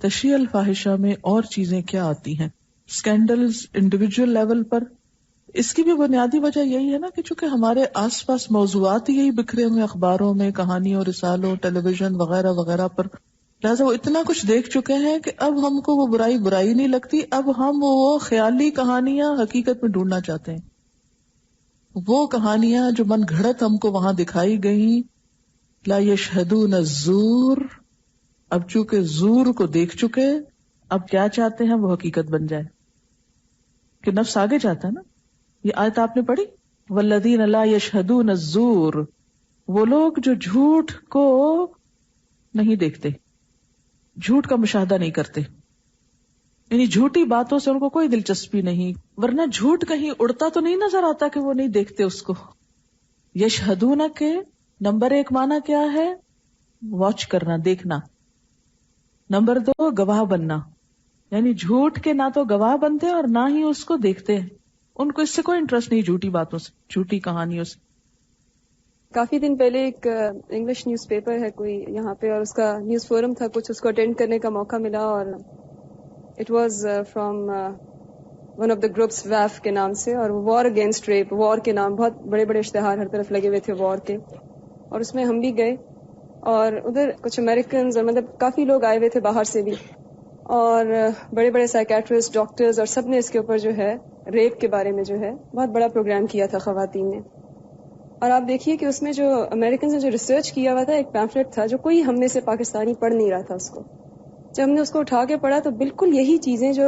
تشیع الفاحشہ میں اور چیزیں کیا آتی ہیں؟ اسکینڈلز انڈیویجول لیول پر. اس کی بھی بنیادی وجہ یہی ہے نا کہ چونکہ ہمارے آس پاس موضوعات ہی یہی بکھرے ہوئے اخباروں میں، کہانیوں، رسالوں، ٹیلی ویژن وغیرہ وغیرہ پر، لہٰذا وہ اتنا کچھ دیکھ چکے ہیں کہ اب ہم کو وہ برائی نہیں لگتی. اب ہم وہ خیالی کہانیاں حقیقت میں ڈھونڈنا چاہتے ہیں، وہ کہانیاں جو من گھڑت ہم کو وہاں دکھائی گئیں. لا یشہدون الزور، اب چونکہ زور کو دیکھ چکے، اب کیا چاہتے ہیں وہ حقیقت بن جائے. کہ نفس آگے جاتا ہے نا. یہ آیت آپ نے پڑھی، والذین لا یشہدون الزور، وہ لوگ جو جھوٹ کو نہیں دیکھتے، جھوٹ کا مشاہدہ نہیں کرتے، یعنی جھوٹی باتوں سے ان کو کوئی دلچسپی نہیں. ورنہ جھوٹ کہیں اڑتا تو نہیں نظر آتا کہ وہ نہیں دیکھتے اس کو. یشہدون کے نمبر 1 معنی کیا ہے؟ واچ کرنا، دیکھنا. نمبر 2 گواہ بننا، یعنی جھوٹ کے نہ تو گواہ بنتے اور نہ ہی اس کو دیکھتے ہیں. ان کو اس سے کوئی انٹرسٹ نہیں، جھوٹی باتوں سے، جھوٹی کہانیوں سے. کافی دن پہلے ایک انگلش نیوز پیپر ہے کوئی یہاں پہ، اور اس کا نیوز فورم تھا کچھ، اس کو اٹینڈ کرنے کا موقع ملا، اور it was from one of the groups ویف کے نام سے، اور وار اگینسٹ ریپ، وار کے نام، بہت بڑے بڑے اشتہار ہر طرف لگے ہوئے تھے وار کے. اور اس میں ہم بھی گئے، اور ادھر کچھ امریکنز اور مطلب کافی لوگ آئے ہوئے تھے باہر سے بھی، اور بڑے بڑے سائیکیٹرسٹ، ڈاکٹرز، اور سب نے اس کے اوپر جو ہے ریپ کے بارے میں جو ہے بہت بڑا پروگرام کیا تھا خواتین نے. اور آپ دیکھیے کہ اس میں جو امریکنز نے جو ریسرچ کیا ہوا تھا، ایک پیمفلٹ تھا جو کوئی ہم میں سے پاکستانی پڑھ نہیں رہا تھا اس کو. جب ہم نے اس کو اٹھا کے پڑھا تو بالکل یہی چیزیں جو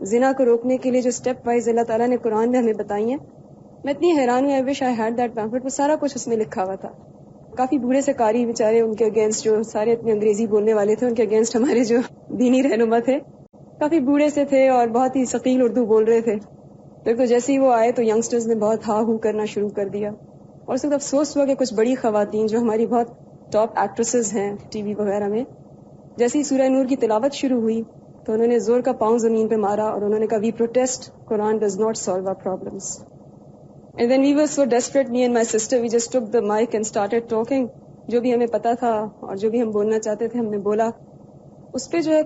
زنا کو روکنے کے لیے جو اسٹیپ وائز اللہ تعالیٰ نے قرآن میں ہمیں بتائی ہیں. میں اتنی حیران ہوں، آئی وش آئی ہیڈ دیٹ پیمفلٹ. وہ سارا کچھ اس میں لکھا ہوا تھا. کافی بوڑھے سے قاری بیچارے، ان کے اگینسٹ جو سارے اتنے انگریزی بولنے والے تھے، ان کے اگینسٹ ہمارے جو دینی رہنما تھے کافی بوڑھے سے تھے اور بہت ہی ثقیل اردو بول رہے تھے. تو جیسے ہی وہ آئے تو ینگسٹرز نے بہت ہا ہو کرنا شروع کر دیا. اور اس وقت افسوس ہوا کہ کچھ بڑی خواتین جو ہماری بہت ٹاپ ایکٹریسز ہیں ٹی وی وغیرہ میں، جیسے ہی سورہ نور کی تلاوت شروع ہوئی تو انہوں نے زور کا پاؤں زمین پہ مارا اور انہوں نے کہا، وی پروٹیسٹ، قرآن does not solve our problems. And then we were so desperate, me and my sister, we just took the mic and started talking. جو بھی ہمیں پتا تھا اور جو بھی ہم بولنا چاہتے تھے ہم نے بولا. اس پہ جو ہے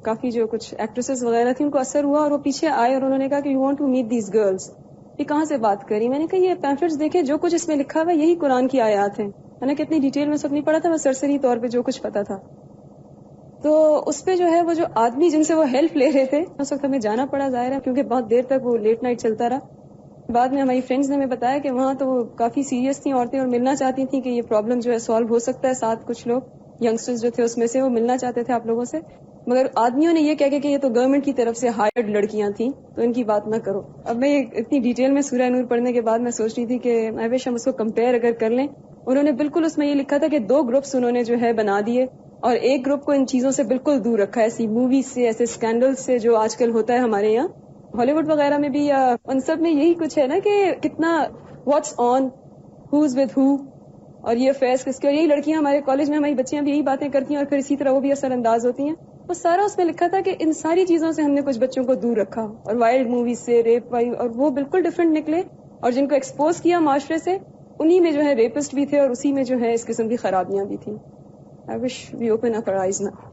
کافی جو کچھ ایکٹریسز وغیرہ تھیں ان کو اثر ہوا، اور وہ پیچھے آئے اور انہوں نے کہا کہ you want to meet these girls. یہ کہاں سے بات کری؟ میں نے کہا یہ پیمفلٹس دیکھیں، جو کچھ اس میں لکھا ہوا ہے یہی قرآن کی آیات ہیں. میں نے کتنی ڈیٹیل میں سب نہیں پڑھا تھا، میں سرسری طور پہ جو کچھ پتا تھا. تو اس پہ جو ہے وہ جو آدمی جن سے وہ ہیلپ لے رہے تھے، اس وقت ہمیں جانا پڑا ظاہر ہے کیونکہ بہت دیر تک وہ لیٹ نائٹ چلتا رہا. بعد میں ہماری فرینڈز نے ہمیں بتایا کہ وہاں تو وہ کافی سیریس تھیں عورتیں اور ملنا چاہتی تھیں کہ یہ پرابلم جو ہے سالو ہو سکتا ہے. ساتھ کچھ لوگ ینگسٹرز جو تھے اس میں سے وہ ملنا چاہتے تھے آپ لوگوں سے، مگر آدمیوں نے یہ کہہ کہ یہ تو گورنمنٹ کی طرف سے ہائرڈ لڑکیاں تھیں تو ان کی بات نہ کرو. اب میں اتنی ڈیٹیل میں سورہ نور پڑھنے کے بعد میں سوچ رہی تھی کہ آئی وش ہم اس کو کمپیئر اگر کر لیں. انہوں نے بالکل اس میں یہ لکھا تھا کہ 2 گروپس انہوں نے جو ہے بنا دیے، اور ایک گروپ کو ان چیزوں سے بالکل دور رکھا ہے، ایسی موویز سے، ایسے اسکینڈل سے جو آج کل ہوتا ہے ہمارے یہاں ہالی ووڈ وغیرہ میں بھی، یا ان سب میں یہی کچھ ہے نا کہ کتنا what's on, who's with who, اور یہ افیئرس کس کے. اور یہی لڑکیاں ہمارے کالج میں ہماری بچیاں بھی یہی باتیں کرتی ہیں اور پھر اسی طرح وہ بھی اثر انداز ہوتی ہیں. وہ سارا اس میں لکھا تھا کہ ان ساری چیزوں سے ہم نے کچھ بچوں کو دور رکھا، اور وائلڈ موویز سے، ریپ وائل، اور وہ بالکل ڈفرینٹ نکلے. اور جن کو ایکسپوز کیا معاشرے سے انہی میں جو ہے ریپسٹ بھی تھے اور اسی میں جو ہے اس قسم کی خرابیاں بھی تھیں. I wish we open up our eyes now.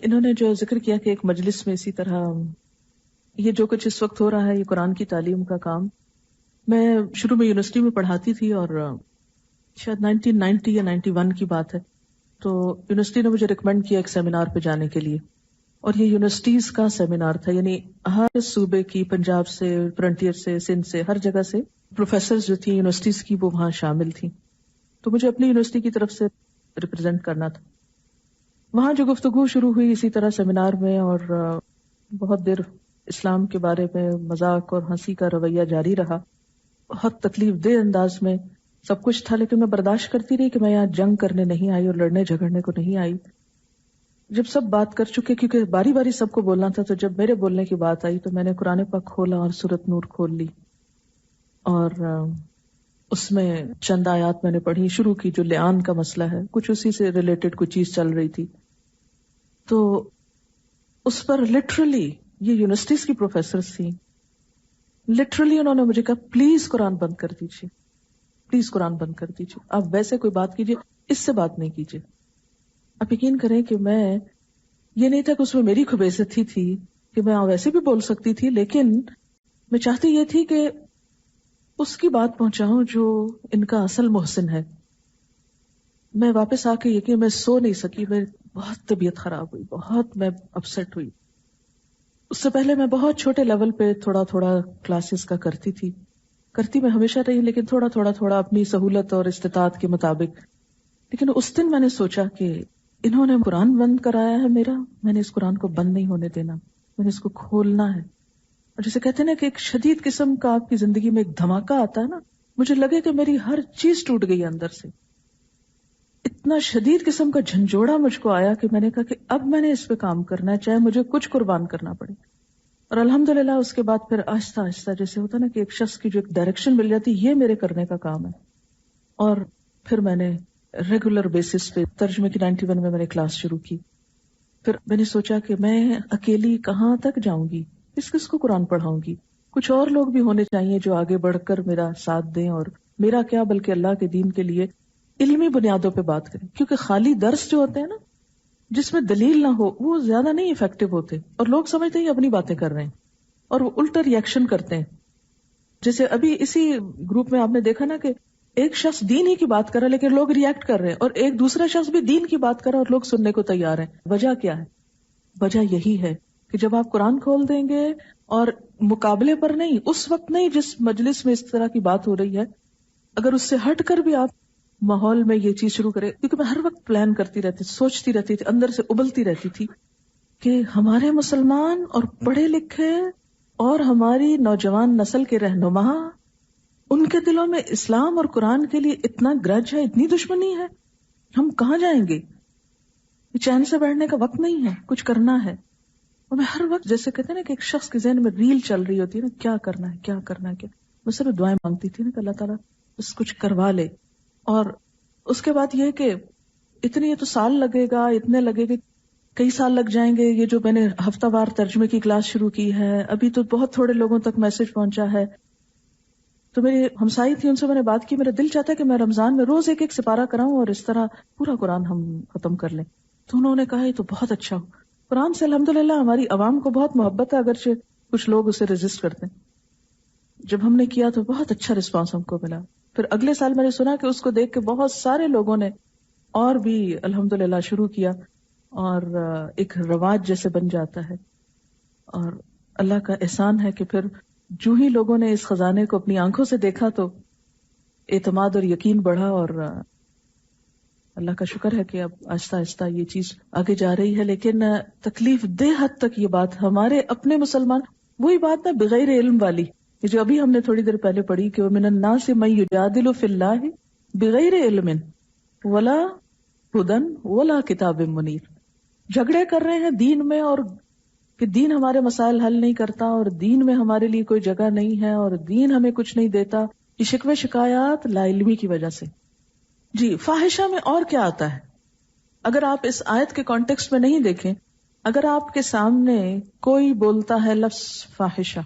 انہوں نے جو ذکر کیا کہ ایک مجلس میں اسی طرح یہ جو کچھ اس وقت ہو رہا ہے، یہ قرآن کی تعلیم کا کام. میں شروع میں یونیورسٹی میں پڑھاتی تھی اور شاید 1990 یا 91 کی بات ہے، تو یونیورسٹی نے مجھے ریکمینڈ کیا ایک سیمینار پہ جانے کے لیے. اور یہ یونیورسٹیز کا سیمینار تھا، یعنی ہر صوبے کی، پنجاب سے، فرنٹیئر سے، سندھ سے، ہر جگہ سے پروفیسرز جو تھیں یونیورسٹیز کی وہ وہاں شامل تھیں. تو مجھے اپنی یونیورسٹی کی طرف سے ریپرزینٹ کرنا تھا. وہاں جو گفتگو شروع ہوئی اسی طرح سیمینار میں، اور بہت دیر اسلام کے بارے میں مذاق اور ہنسی کا رویہ جاری رہا. بہت تکلیف دہ انداز میں سب کچھ تھا، لیکن میں برداشت کرتی رہی کہ میں یہاں جنگ کرنے نہیں آئی اور لڑنے جھگڑنے کو نہیں آئی. جب سب بات کر چکے، کیونکہ باری باری سب کو بولنا تھا، تو جب میرے بولنے کی بات آئی تو میں نے قرآن پاک کھولا اور سورۃ نور کھول لی، اور اس میں چند آیات میں نے پڑھی، شروع کی جو لعان کا مسئلہ ہے، کچھ اسی سے ریلیٹڈ کوئی چیز چل رہی تھی. تو اس پر لٹرلی یہ یونیورسٹیز کی پروفیسرز تھیں، لٹرلی انہوں نے مجھے کہا پلیز قرآن بند کر دیجیے، پلیز قرآن بند کر دیجیے، آپ ویسے کوئی بات کیجیے، اس سے بات نہیں کیجیے. آپ یقین کریں کہ میں یہ نہیں تھا کہ اس میں میری خوب عزتی تھی کہ میں ویسے بھی بول سکتی تھی، لیکن میں چاہتی یہ تھی کہ اس کی بات پہنچاؤں جو ان کا اصل محسن ہے. میں واپس آ کے یہ کہ میں سو نہیں سکی، میں بہت طبیعت خراب ہوئی، بہت میں اپسیٹ ہوئی. اس سے پہلے میں بہت چھوٹے لیول پہ تھوڑا تھوڑا کلاسز کا کرتی میں ہمیشہ رہی، لیکن تھوڑا اپنی سہولت اور استطاعت کے مطابق. لیکن اس دن میں نے سوچا کہ انہوں نے قرآن بند کرایا ہے میرا، میں نے اس قرآن کو بند نہیں ہونے دینا، میں نے اس کو کھولنا ہے. اور جسے کہتے ہیں نا کہ ایک شدید قسم کا آپ کی زندگی میں ایک دھماکہ آتا ہے نا، مجھے لگے کہ میری ہر چیز ٹوٹ گئی اندر سے. اتنا شدید قسم کا جھنجھوڑا مجھ کو آیا کہ میں نے کہا کہ اب میں نے اس پہ کام کرنا ہے، چاہے مجھے کچھ قربان کرنا پڑے. اور الحمدللہ اس کے بعد پھر آہستہ آہستہ جیسے ہوتا نا کہ ایک شخص کی جو ایک ڈائریکشن مل جاتی، یہ میرے کرنے کا کام ہے. اور پھر میں نے ریگولر بیسس پہ ترجمے کی 91 میں نے کلاس شروع کی. پھر میں نے سوچا کہ میں اکیلی کہاں تک جاؤں گی، کس کو قرآن پڑھاؤں گی. کچھ اور لوگ بھی ہونے چاہیے جو آگے بڑھ کر میرا ساتھ دیں، اور میرا کیا بلکہ اللہ کے دین کے لیے علمی بنیادوں پہ بات کریں. کیونکہ خالی درس جو ہوتے ہیں نا جس میں دلیل نہ ہو وہ زیادہ نہیں افیکٹو ہوتے، اور لوگ سمجھتے ہیں اپنی باتیں کر رہے ہیں اور وہ الٹا ریئیکشن کرتے ہیں. جیسے ابھی اسی گروپ میں آپ نے دیکھا نا کہ ایک شخص دین ہی کی بات کر رہا ہے لیکن لوگ ریئیکٹ کر رہے ہیں، اور ایک دوسرا شخص بھی دین کی بات کر رہا ہے اور لوگ سننے کو تیار ہیں. وجہ کیا ہے؟ وجہ یہی ہے کہ جب آپ قرآن کھول دیں گے اور مقابلے پر نہیں، اس وقت نہیں جس مجلس میں اس طرح کی بات ہو رہی ہے، اگر اس سے ہٹ کر بھی آپ ماحول میں یہ چیز شروع کرے. کیونکہ میں ہر وقت پلان کرتی رہتی، سوچتی رہتی تھی، اندر سے ابلتی رہتی تھی کہ ہمارے مسلمان اور پڑھے لکھے اور ہماری نوجوان نسل کے رہنما، ان کے دلوں میں اسلام اور قرآن کے لیے اتنا گرج ہے، اتنی دشمنی ہے، ہم کہاں جائیں گے؟ چین سے بیٹھنے کا وقت نہیں ہے، کچھ کرنا ہے. اور میں ہر وقت جیسے کہتے ہیں نا کہ ایک شخص کے ذہن میں ریل چل رہی ہوتی ہے نا، کیا کرنا ہے کیا کرنا ہے کیا. میں صرف دعائیں مانگتی تھی نا کہ اللہ تعالیٰ بس کچھ کروا لے. اور اس کے بعد یہ کہ اتنے، یہ تو سال لگے گا، اتنے لگے گا، کئی سال لگ جائیں گے. یہ جو میں نے ہفتہ وار ترجمے کی کلاس شروع کی ہے، ابھی تو بہت تھوڑے لوگوں تک میسج پہنچا ہے. تو میری ہمسائی تھی، ان سے میں نے بات کی، میرا دل چاہتا ہے کہ میں رمضان میں روز ایک سپارہ کراؤں اور اس طرح پورا قرآن ہم ختم کر لیں. تو انہوں نے کہا یہ تو بہت اچھا ہو. قرآن سے الحمدللہ ہماری عوام کو بہت محبت ہے، اگرچہ کچھ لوگ اسے ریزسٹ کرتے ہیں. جب ہم نے کیا تو بہت اچھا رسپانس ہم کو ملا. پھر اگلے سال میں نے سنا کہ اس کو دیکھ کے بہت سارے لوگوں نے اور بھی الحمدللہ شروع کیا، اور ایک رواج جیسے بن جاتا ہے. اور اللہ کا احسان ہے کہ پھر جو ہی لوگوں نے اس خزانے کو اپنی آنکھوں سے دیکھا تو اعتماد اور یقین بڑھا. اور اللہ کا شکر ہے کہ اب آہستہ آہستہ یہ چیز آگے جا رہی ہے. لیکن تکلیف دہ حد تک یہ بات ہمارے اپنے مسلمان، وہی بات نا بغیر علم والی، یہ جو ابھی ہم نے تھوڑی دیر پہلے پڑھی کہ وَمِنَ النَّاسِ مَن يُجَادِلُ فِي اللَّهِ بِغَيْرِ عِلْمٍ وَلَا هُدًى وَلَا كِتَابٍ مُنِيرٍ. جھگڑے کر رہے ہیں دین میں، اور کہ دین ہمارے مسائل حل نہیں کرتا، اور دین میں ہمارے لیے کوئی جگہ نہیں ہے، اور دین ہمیں کچھ نہیں دیتا. یہ شکوے شکایات لا علمی کی وجہ سے. جی، فاحشہ میں اور کیا آتا ہے؟ اگر آپ اس آیت کے کانٹیکسٹ میں نہیں دیکھیں، اگر آپ کے سامنے کوئی بولتا ہے لفظ فاحشہ،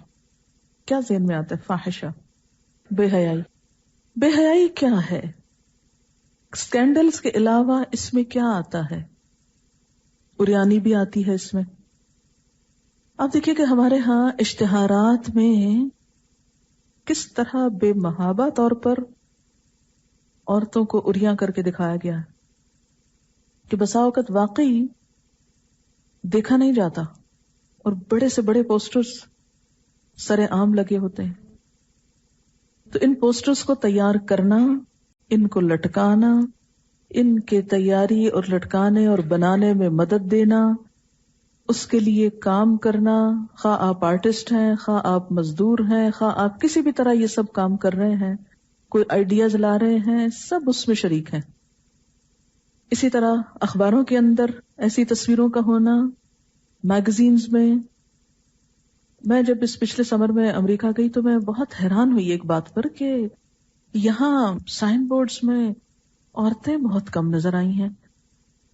کیا ذہن میں آتا ہے؟ فاحشہ، بے حیائی. بے حیائی کیا ہے؟ اسکینڈلز کے علاوہ اس میں کیا آتا ہے؟ اریانی بھی آتی ہے اس میں. آپ دیکھیے کہ ہمارے ہاں اشتہارات میں کس طرح بے محابہ طور پر عورتوں کو اریاں کر کے دکھایا گیا ہے کہ بسا اوقات واقعی دیکھا نہیں جاتا، اور بڑے سے بڑے پوسٹرز سر عام لگے ہوتے ہیں. تو ان پوسٹرز کو تیار کرنا، ان کو لٹکانا، ان کے تیاری اور لٹکانے اور بنانے میں مدد دینا، اس کے لیے کام کرنا، خواہ آپ آرٹسٹ ہیں، خواہ آپ مزدور ہیں، خواہ آپ کسی بھی طرح یہ سب کام کر رہے ہیں، کوئی آئیڈیاز لا رہے ہیں، سب اس میں شریک ہیں. اسی طرح اخباروں کے اندر ایسی تصویروں کا ہونا، میگزینز میں جب اس پچھلے سمر میں امریکہ گئی تو میں بہت حیران ہوئی ایک بات پر کہ یہاں سائن بورڈز میں عورتیں بہت کم نظر آئی ہیں،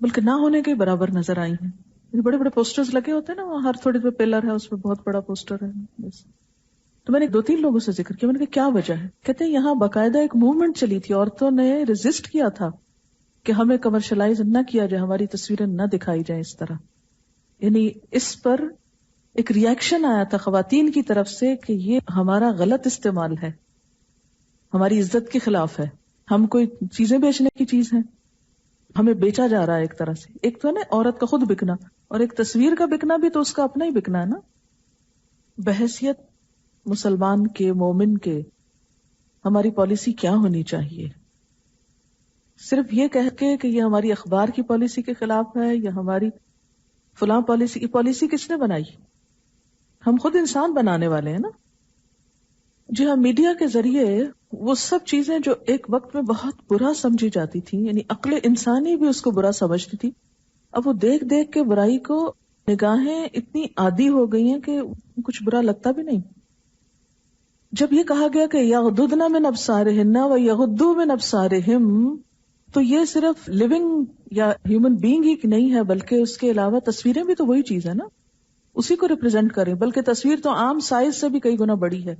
بلکہ نہ ہونے کے برابر نظر آئی ہیں. بڑے بڑے پوسٹرز لگے ہوتے ہیں نا، وہاں ہر تھوڑی دیر پلر ہے، اس پہ بہت بڑا پوسٹر ہے بس. تو میں نے 2-3 لوگوں سے ذکر کیا، میں نے کہا کیا وجہ ہے؟ کہتے ہیں یہاں باقاعدہ ایک موومنٹ چلی تھی، عورتوں نے ریزسٹ کیا تھا کہ ہمیں کمرشلائز نہ کیا جائے، ہماری تصویریں نہ دکھائی جائیں اس طرح. یعنی اس پر ایک ریاکشن آیا تھا خواتین کی طرف سے کہ یہ ہمارا غلط استعمال ہے، ہماری عزت کے خلاف ہے، ہم کوئی چیزیں بیچنے کی چیز ہیں، ہمیں بیچا جا رہا ہے ایک طرح سے. ایک تو نا عورت کا خود بکنا، اور ایک تصویر کا بکنا بھی تو اس کا اپنا ہی بکنا ہے نا. بحیثیت مسلمان کے، مومن کے، ہماری پالیسی کیا ہونی چاہیے؟ صرف یہ کہہ کے کہ یہ ہماری اخبار کی پالیسی کے خلاف ہے یا ہماری فلاں پالیسی کی، پالیسی کس نے بنائی؟ ہم خود انسان بنانے والے ہیں نا. جی ہاں، میڈیا کے ذریعے وہ سب چیزیں جو ایک وقت میں بہت برا سمجھی جاتی تھی، یعنی عقل انسانی بھی اس کو برا سمجھتی تھی، اب وہ دیکھ دیکھ کے برائی کو نگاہیں اتنی عادی ہو گئی ہیں کہ کچھ برا لگتا بھی نہیں. جب یہ کہا گیا کہ یغضضن من ابصارہن ویغضوا من ابصارہم، تو یہ صرف لیونگ یا ہیومن بینگ ہی نہیں ہے، بلکہ اس کے علاوہ تصویریں بھی تو وہی چیز ہے نا، اسی کو ریپرزینٹ کریں. بلکہ تصویر تو عام سائز سے بھی کئی گنا بڑی ہے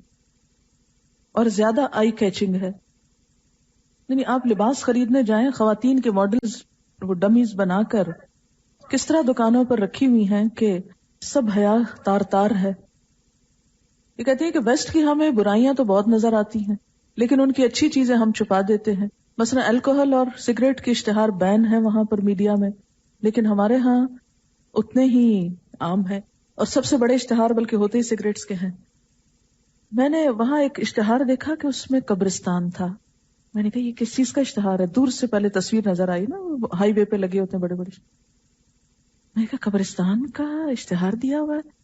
اور زیادہ آئی کیچنگ ہے. یعنی آپ لباس خریدنے جائیں، خواتین کے ماڈلز وہ ڈمیز بنا کر کس طرح دکانوں پر رکھی ہوئی ہیں کہ سب حیا تار تار ہے. یہ کہتے ہیں کہ ویسٹ کی ہمیں برائیاں تو بہت نظر آتی ہیں، لیکن ان کی اچھی چیزیں ہم چھپا دیتے ہیں. مثلا الکوہل اور سگریٹ کی اشتہار بین ہے وہاں پر میڈیا میں، لیکن ہمارے ہاں اتنے ہی عام ہے، اور سب سے بڑے اشتہار بلکہ ہوتے ہی سگریٹس کے ہیں. میں نے وہاں ایک اشتہار دیکھا کہ اس میں قبرستان تھا. میں نے کہا یہ کس چیز کا اشتہار ہے؟ دور سے پہلے تصویر نظر آئی نا، ہائی وے پہ لگے ہوتے ہیں بڑے بڑے. میں نے کہا قبرستان کا اشتہار دیا ہوا ہے.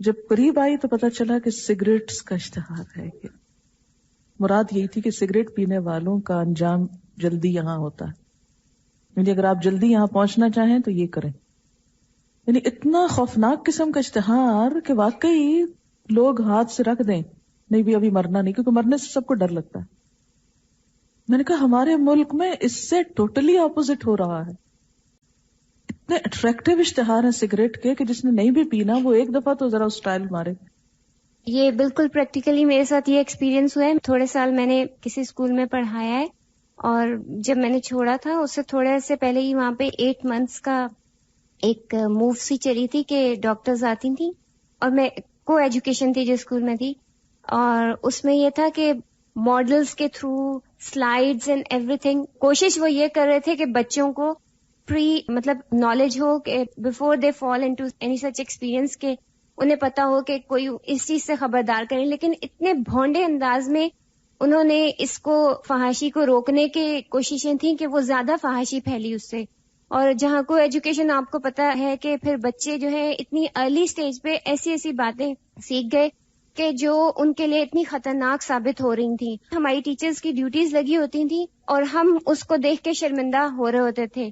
جب قریب آئی تو پتا چلا کہ سگریٹس کا اشتہار ہے. کہ مراد یہی تھی کہ سگریٹ پینے والوں کا انجام جلدی یہاں ہوتا ہے، یعنی اگر آپ جلدی یہاں پہنچنا چاہیں تو یہ کریں. یعنی اتنا خوفناک قسم کا اشتہار کہ واقعی لوگ ہاتھ سے رکھ دیں نہیں بھی ابھی مرنا نہیں، کیونکہ مرنے سے سب کو ڈر لگتا ہے. میں نے کہا ہمارے ملک میں اس سے ٹوٹلی اپوزٹ ہو رہا ہے. اتنے اٹریکٹیو اشتہار ہیں سگریٹ کے کہ جس نے نہیں بھی پینا وہ ایک دفعہ تو ذرا اس اسٹائل مارے. یہ بالکل پریکٹیکلی میرے ساتھ یہ ایکسپیرینس ہوا ہے. تھوڑے سال میں نے کسی اسکول میں پڑھایا ہے، اور جب میں نے چھوڑا تھا اس سے تھوڑے سے پہلے ہی وہاں پہ 8 months کا ایک موو سی چلی تھی کہ ڈاکٹرز آتی تھیں، اور میں کو ایجوکیشن تھی جو اسکول میں تھی، اور اس میں یہ تھا کہ ماڈلز کے through slides and every thing کوشش وہ یہ کر رہے تھے کہ بچوں کو مطلب نالج ہو کہ before they fall into any such experience کہ انہیں پتا ہو کہ کوئی اس چیز سے خبردار کرے. لیکن اتنے بھونڈے انداز میں انہوں نے اس کو فحاشی کو روکنے کی کوششیں تھیں کہ وہ زیادہ فحاشی پھیلی اس سے. اور جہاں کو ایجوکیشن آپ کو پتا ہے کہ پھر بچے جو ہے اتنی ارلی سٹیج پہ ایسی ایسی باتیں سیکھ گئے کہ جو ان کے لیے اتنی خطرناک ثابت ہو رہی تھیں. ہماری ٹیچرز کی ڈیوٹیز لگی ہوتی تھیں اور ہم اس کو دیکھ کے شرمندہ ہو رہے ہوتے تھے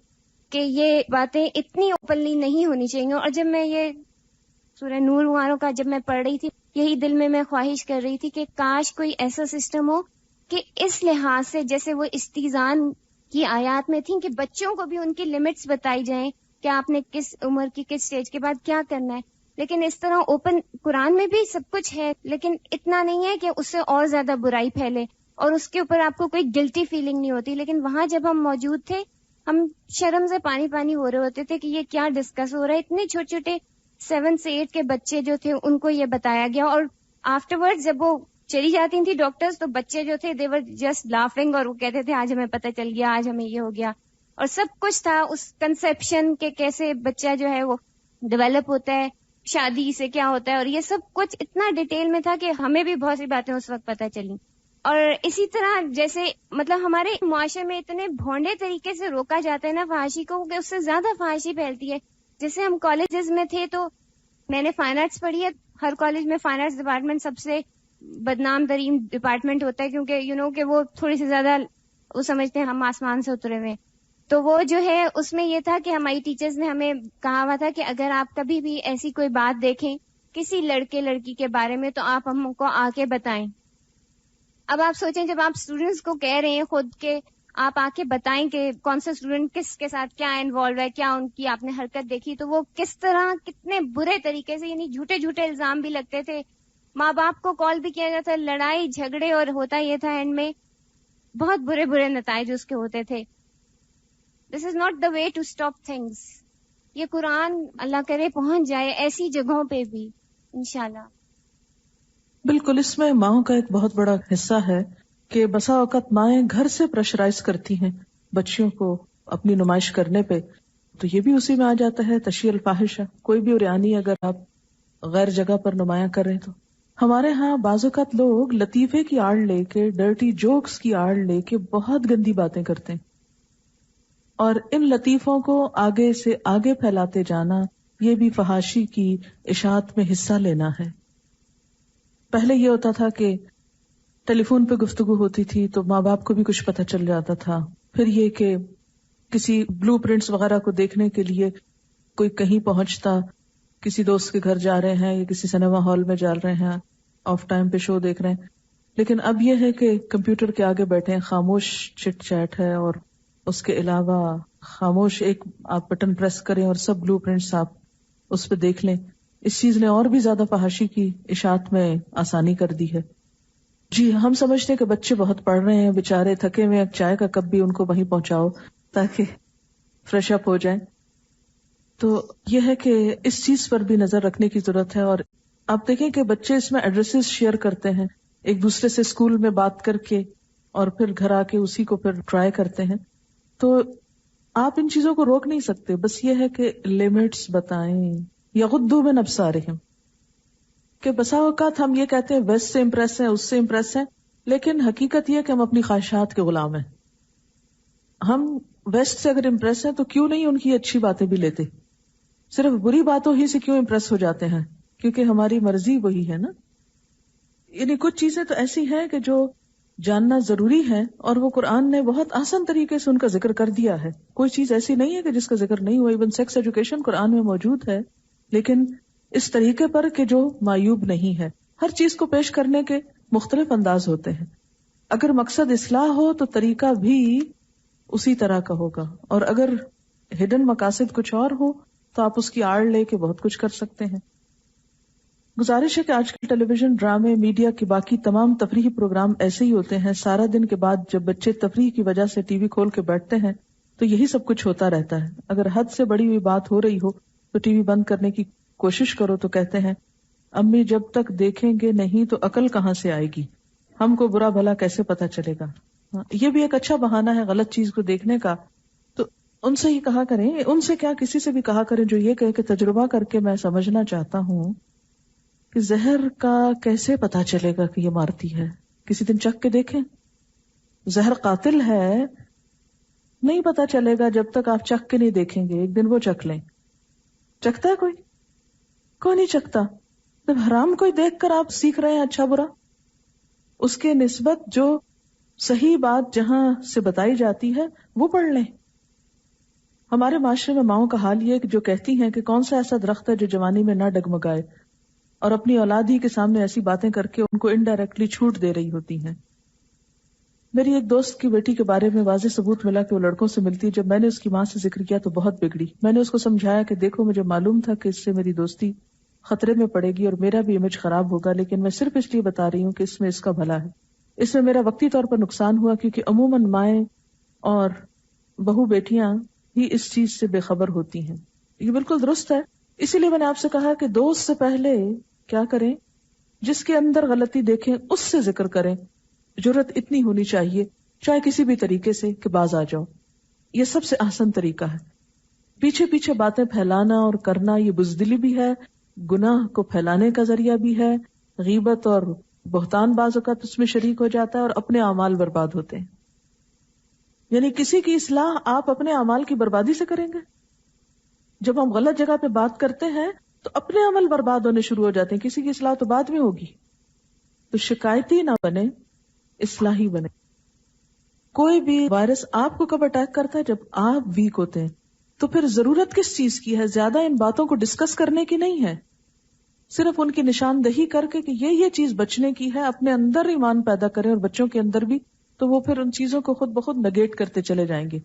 کہ یہ باتیں اتنی اوپنلی نہیں ہونی چاہیے. اور جب میں یہ سورہ نور وغیرہ کا جب میں پڑھ رہی تھی، یہی دل میں خواہش کر رہی تھی کہ کاش کوئی ایسا سسٹم ہو کہ اس لحاظ سے جیسے وہ استیزان کی آیات میں تھیں کہ بچوں کو بھی ان کی لمٹس بتائی جائیں کہ آپ نے کس عمر کی کس سٹیج کے بعد کیا کرنا ہے. لیکن اس طرح اوپن قرآن میں بھی سب کچھ ہے، لیکن اتنا نہیں ہے کہ اس سے اور زیادہ برائی پھیلے اور اس کے اوپر آپ کو کوئی گلٹی فیلنگ نہیں ہوتی. لیکن وہاں جب ہم موجود تھے ہم شرم سے پانی پانی ہو رہے ہوتے تھے کہ یہ کیا ڈسکس ہو رہا ہے. اتنے چھوٹے چھوٹے 7 سے 8 کے بچے جو تھے ان کو یہ بتایا گیا، اور آفٹر ورڈ جب وہ چلی جاتی تھی ڈاکٹرز تو بچے جو تھے دے ور جسٹ لافنگ، اور وہ کہتے تھے آج ہمیں پتہ چل گیا، آج ہمیں یہ ہو گیا. اور سب کچھ تھا اس کنسپشن کے کیسے بچہ جو ہے وہ ڈیولپ ہوتا ہے، شادی سے کیا ہوتا ہے، اور یہ سب کچھ اتنا ڈیٹیل میں تھا کہ ہمیں بھی بہت سی باتیں اس وقت پتہ چلی. اور اسی طرح جیسے مطلب ہمارے معاشرے میں اتنے بھونڈے طریقے سے روکا جاتا ہے نا فحاشی کو کہ اس سے زیادہ فحاشی پھیلتی ہے. جیسے ہم کالجز میں تھے تو میں نے فائن آرٹس پڑھی ہے. ہر کالج میں فائن آرٹس ڈپارٹمنٹ سب سے بدنام ترین ڈپارٹمنٹ ہوتا ہے، کیونکہ کہ وہ تھوڑی سی زیادہ وہ سمجھتے ہیں ہم آسمان سے اترے ہوئے. تو وہ جو ہے اس میں یہ تھا کہ ہماری ٹیچرز نے ہمیں کہا ہوا تھا کہ اگر آپ کبھی بھی ایسی کوئی بات دیکھیں کسی لڑکے لڑکی کے بارے میں تو آپ ہم کو آ کے بتائیں. اب آپ سوچیں جب آپ اسٹوڈینٹس کو کہہ رہے ہیں خود کے آپ آ کے بتائیں کہ کون سا اسٹوڈینٹ کس کے ساتھ کیا انوالو ہے، کیا ان کی آپ نے حرکت دیکھی، تو وہ کس طرح کتنے برے طریقے سے، یعنی جھوٹے جھوٹے الزام بھی لگتے تھے، ماں باپ کو کال بھی کیا جاتا، لڑائی جھگڑے، اور ہوتا یہ تھا اینڈ میں بہت برے برے نتائج اس کے ہوتے تھے. This is not the way to stop things. یہ قرآن اللہ کرے پہنچ جائے ایسی جگہوں پہ بھی انشاءاللہ. بالکل. اس میں ماؤں کا ایک بہت بڑا حصہ ہے کہ بسا اوقات مائیں گھر سے پریشرائز کرتی ہیں بچیوں کو اپنی نمائش کرنے پہ، تو یہ بھی اسی میں آ جاتا ہے تشہیر الفاحشہ. کوئی بھی عریانی اگر آپ غیر جگہ پر نمایاں کریں تو ہمارے ہاں بعض اوقات لوگ لطیفے کی آڑ لے کے، ڈرٹی جوکس کی آڑ لے کے بہت گندی باتیں کرتے ہیں، اور ان لطیفوں کو آگے سے آگے پھیلاتے جانا یہ بھی فحاشی کی اشاعت میں حصہ لینا ہے. پہلے یہ ہوتا تھا کہ ٹیلی فون پہ گفتگو ہوتی تھی تو ماں باپ کو بھی کچھ پتہ چل جاتا تھا. پھر یہ کہ کسی بلو پرنٹس وغیرہ کو دیکھنے کے لیے کوئی کہیں پہنچتا، کسی دوست کے گھر جا رہے ہیں یا کسی سنیما ہال میں جا رہے ہیں، آف ٹائم پہ شو دیکھ رہے ہیں. لیکن اب یہ ہے کہ کمپیوٹر کے آگے بیٹھے ہیں، خاموش چٹ چیٹ ہے، اور اس کے علاوہ خاموش ایک آپ بٹن پریس کریں اور سب بلو پرنٹس آپ اس پہ دیکھ لیں. اس چیز نے اور بھی زیادہ فحاشی کی اشاعت میں آسانی کر دی ہے. جی ہم سمجھتے ہیں کہ بچے بہت پڑھ رہے ہیں، بےچارے تھکے ہوئے، چائے کا کپ بھی ان کو وہیں پہنچاؤ تاکہ فریش اپ ہو جائیں. تو یہ ہے کہ اس چیز پر بھی نظر رکھنے کی ضرورت ہے. اور آپ دیکھیں کہ بچے اس میں ایڈریسز شیئر کرتے ہیں ایک دوسرے سے، اسکول میں بات کر کے اور پھر گھر آ کے اسی کو پھر ٹرائی کرتے ہیں. تو آپ ان چیزوں کو روک نہیں سکتے، بس یہ ہے کہ لمٹس بتائیں. یغضوا من ابصارہم، کہ بسا اوقات ہم یہ کہتے ہیں ویسٹ سے امپریس ہیں، اس سے امپریس ہیں، لیکن حقیقت یہ کہ ہم اپنی خواہشات کے غلام ہیں. ہم ویسٹ سے اگر امپریس ہیں تو کیوں نہیں ان کی اچھی باتیں بھی لیتے؟ صرف بری باتوں ہی سے کیوں امپریس ہو جاتے ہیں؟ کیونکہ ہماری مرضی وہی ہے نا. یعنی کچھ چیزیں تو ایسی ہیں کہ جو جاننا ضروری ہے، اور وہ قرآن نے بہت آسان طریقے سے ان کا ذکر کر دیا ہے. کوئی چیز ایسی نہیں ہے کہ جس کا ذکر نہیں ہوا. ایون سیکس ایجوکیشن قرآن میں موجود ہے، لیکن اس طریقے پر کہ جو معیوب نہیں ہے. ہر چیز کو پیش کرنے کے مختلف انداز ہوتے ہیں. اگر مقصد اصلاح ہو تو طریقہ بھی اسی طرح کا ہوگا، اور اگر ہڈن مقاصد کچھ اور ہو تو آپ اس کی آڑ لے کے بہت کچھ کر سکتے ہیں. گزارش ہے کہ آج کل ٹیلی ویژن، ڈرامے، میڈیا کے باقی تمام تفریحی پروگرام ایسے ہی ہوتے ہیں. سارا دن کے بعد جب بچے تفریح کی وجہ سے ٹی وی کھول کے بیٹھتے ہیں تو یہی سب کچھ ہوتا رہتا ہے. اگر حد سے بڑی ہوئی بات ہو رہی ہو تو ٹی وی بند کرنے کی کوشش کرو تو کہتے ہیں امی جب تک دیکھیں گے نہیں تو عقل کہاں سے آئے گی، ہم کو برا بھلا کیسے پتا چلے گا. یہ بھی ایک اچھا بہانہ ہے غلط چیز کو دیکھنے کا. تو ان سے ہی کہا کریں، ان سے کیا کسی سے بھی کہا کریں جو یہ کہے کہ تجربہ کر کے میں سمجھنا چاہتا ہوں کہ زہر کا کیسے پتا چلے گا کہ یہ مارتی ہے. کسی دن چکھ کے دیکھیں، زہر قاتل ہے نہیں پتا چلے گا جب تک آپ چکھ کے نہیں دیکھیں گے. ایک دن وہ چکھ لیں. چکھتا ہے کوئی نہیں چکھتا. جب حرام کوئی دیکھ کر آپ سیکھ رہے ہیں اچھا برا، اس کے نسبت جو صحیح بات جہاں سے بتائی جاتی ہے وہ پڑھ لیں. ہمارے معاشرے میں ماؤں کا حال یہ کہ جو کہتی ہیں کہ کون سا ایسا درخت ہے جو جوانی میں نہ ڈگمگائے، اور اپنی اولاد ہی کے سامنے ایسی باتیں کر کے ان کو انڈائریکٹلی چھوٹ دے رہی ہوتی ہیں. میری ایک دوست کی بیٹی کے بارے میں واضح ثبوت ملا کہ وہ لڑکوں سے ملتی ہے. جب میں نے اس کی ماں سے ذکر کیا تو بہت بگڑی. میں نے اس کو سمجھایا کہ دیکھو مجھے معلوم تھا کہ اس سے میری دوستی خطرے میں پڑے گی اور میرا بھی امیج خراب ہوگا، لیکن میں صرف اس لیے بتا رہی ہوں کہ اس میں اس کا بھلا ہے. اس میں میرا وقتی طور پر نقصان ہوا کیونکہ عموماً مائیں اور بہو بیٹیاں ہی اس چیز سے بے خبر ہوتی ہیں. یہ بالکل درست ہے. اسی لیے میں نے آپ سے کہا کہ دوست سے پہلے کیا کریں، جس کے اندر غلطی دیکھیں اس سے ذکر کریں. جرت اتنی ہونی چاہیے چاہے کسی بھی طریقے سے کہ باز آ جاؤ. یہ سب سے آسان طریقہ ہے. پیچھے پیچھے باتیں پھیلانا اور کرنا یہ بزدلی بھی ہے، گناہ کو پھیلانے کا ذریعہ بھی ہے. غیبت اور بہتان بعض اوقات اس میں شریک ہو جاتا ہے اور اپنے اعمال برباد ہوتے ہیں. یعنی کسی کی اصلاح آپ اپنے اعمال کی بربادی سے کریں گے. جب ہم غلط جگہ پہ بات کرتے ہیں تو اپنے عمل برباد ہونے شروع ہو جاتے ہیں. کسی کی اصلاح تو بعد میں ہوگی. تو شکایتی نہ بنے، اصلاحی بنے. کوئی بھی وائرس آپ کو کب اٹیک کرتا ہے؟ جب آپ ویک ہوتے ہیں. تو پھر ضرورت کس چیز کی ہے؟ زیادہ ان باتوں کو ڈسکس کرنے کی نہیں ہے، صرف ان کی نشاندہی کر کے کہ یہ چیز بچنے کی ہے. اپنے اندر ایمان پیدا کریں اور بچوں کے اندر بھی، تو وہ پھر ان چیزوں کو خود بخود نگیٹ کرتے چلے جائیں گے.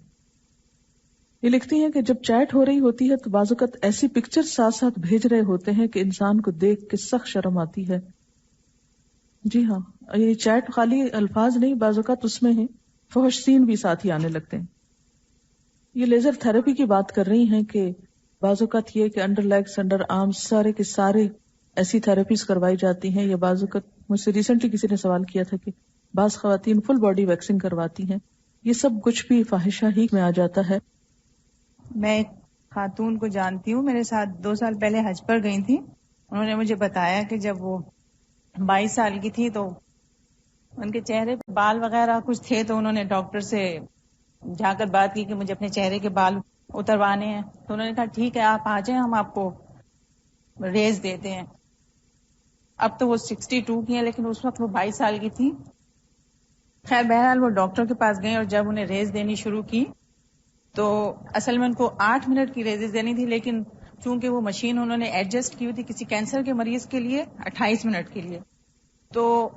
یہ لکھتی ہیں کہ جب چیٹ ہو رہی ہوتی ہے تو بعض اوقات ایسی پکچر ساتھ ساتھ بھیج رہے ہوتے ہیں کہ انسان کو دیکھ کے سخت شرم آتی ہے. جی ہاں، یہ چیٹ خالی الفاظ نہیں، بعض اوقات اس میں ہے فحش سین بھی ساتھ ہی آنے لگتے ہیں. یہ لیزر تھراپی کی بات کر رہی ہیں کہ بعض اوقات یہ کہ انڈر لیگس انڈر آرمز سارے کے سارے ایسی تھراپیز کروائی جاتی ہیں، یا بعض اوقات مجھ سے ریسنٹلی کسی نے سوال کیا تھا کہ بعض خواتین فل باڈی ویکسنگ کرواتی ہیں، یہ سب کچھ بھی فاحشہ ہی میں آ جاتا ہے. میں ایک خاتون کو جانتی ہوں، میرے ساتھ 2 سال پہلے حج پر گئی تھی. انہوں نے مجھے بتایا کہ جب وہ 22 سال کی تھی تو ان کے چہرے پہ بال وغیرہ کچھ تھے، تو انہوں نے ڈاکٹر سے جا کر بات کی کہ مجھے اپنے چہرے کے بال اتروانے ہیں. تو انہوں نے کہا ٹھیک ہے آپ آ جائیں، ہم آپ کو ریز دیتے ہیں. اب تو وہ 62 کی ہیں، لیکن اس وقت وہ 22 سال کی تھی. خیر بہرحال وہ ڈاکٹر کے پاس گئے اور جب انہیں ریز دینی شروع کی تو اصل میں ان کو 8 منٹ کی ریزز دینی تھی، لیکن چونکہ وہ مشین انہوں نے ایڈجسٹ کی ہوئی تھی کسی کینسر کے مریض کے لیے 28 منٹ کے لیے، تو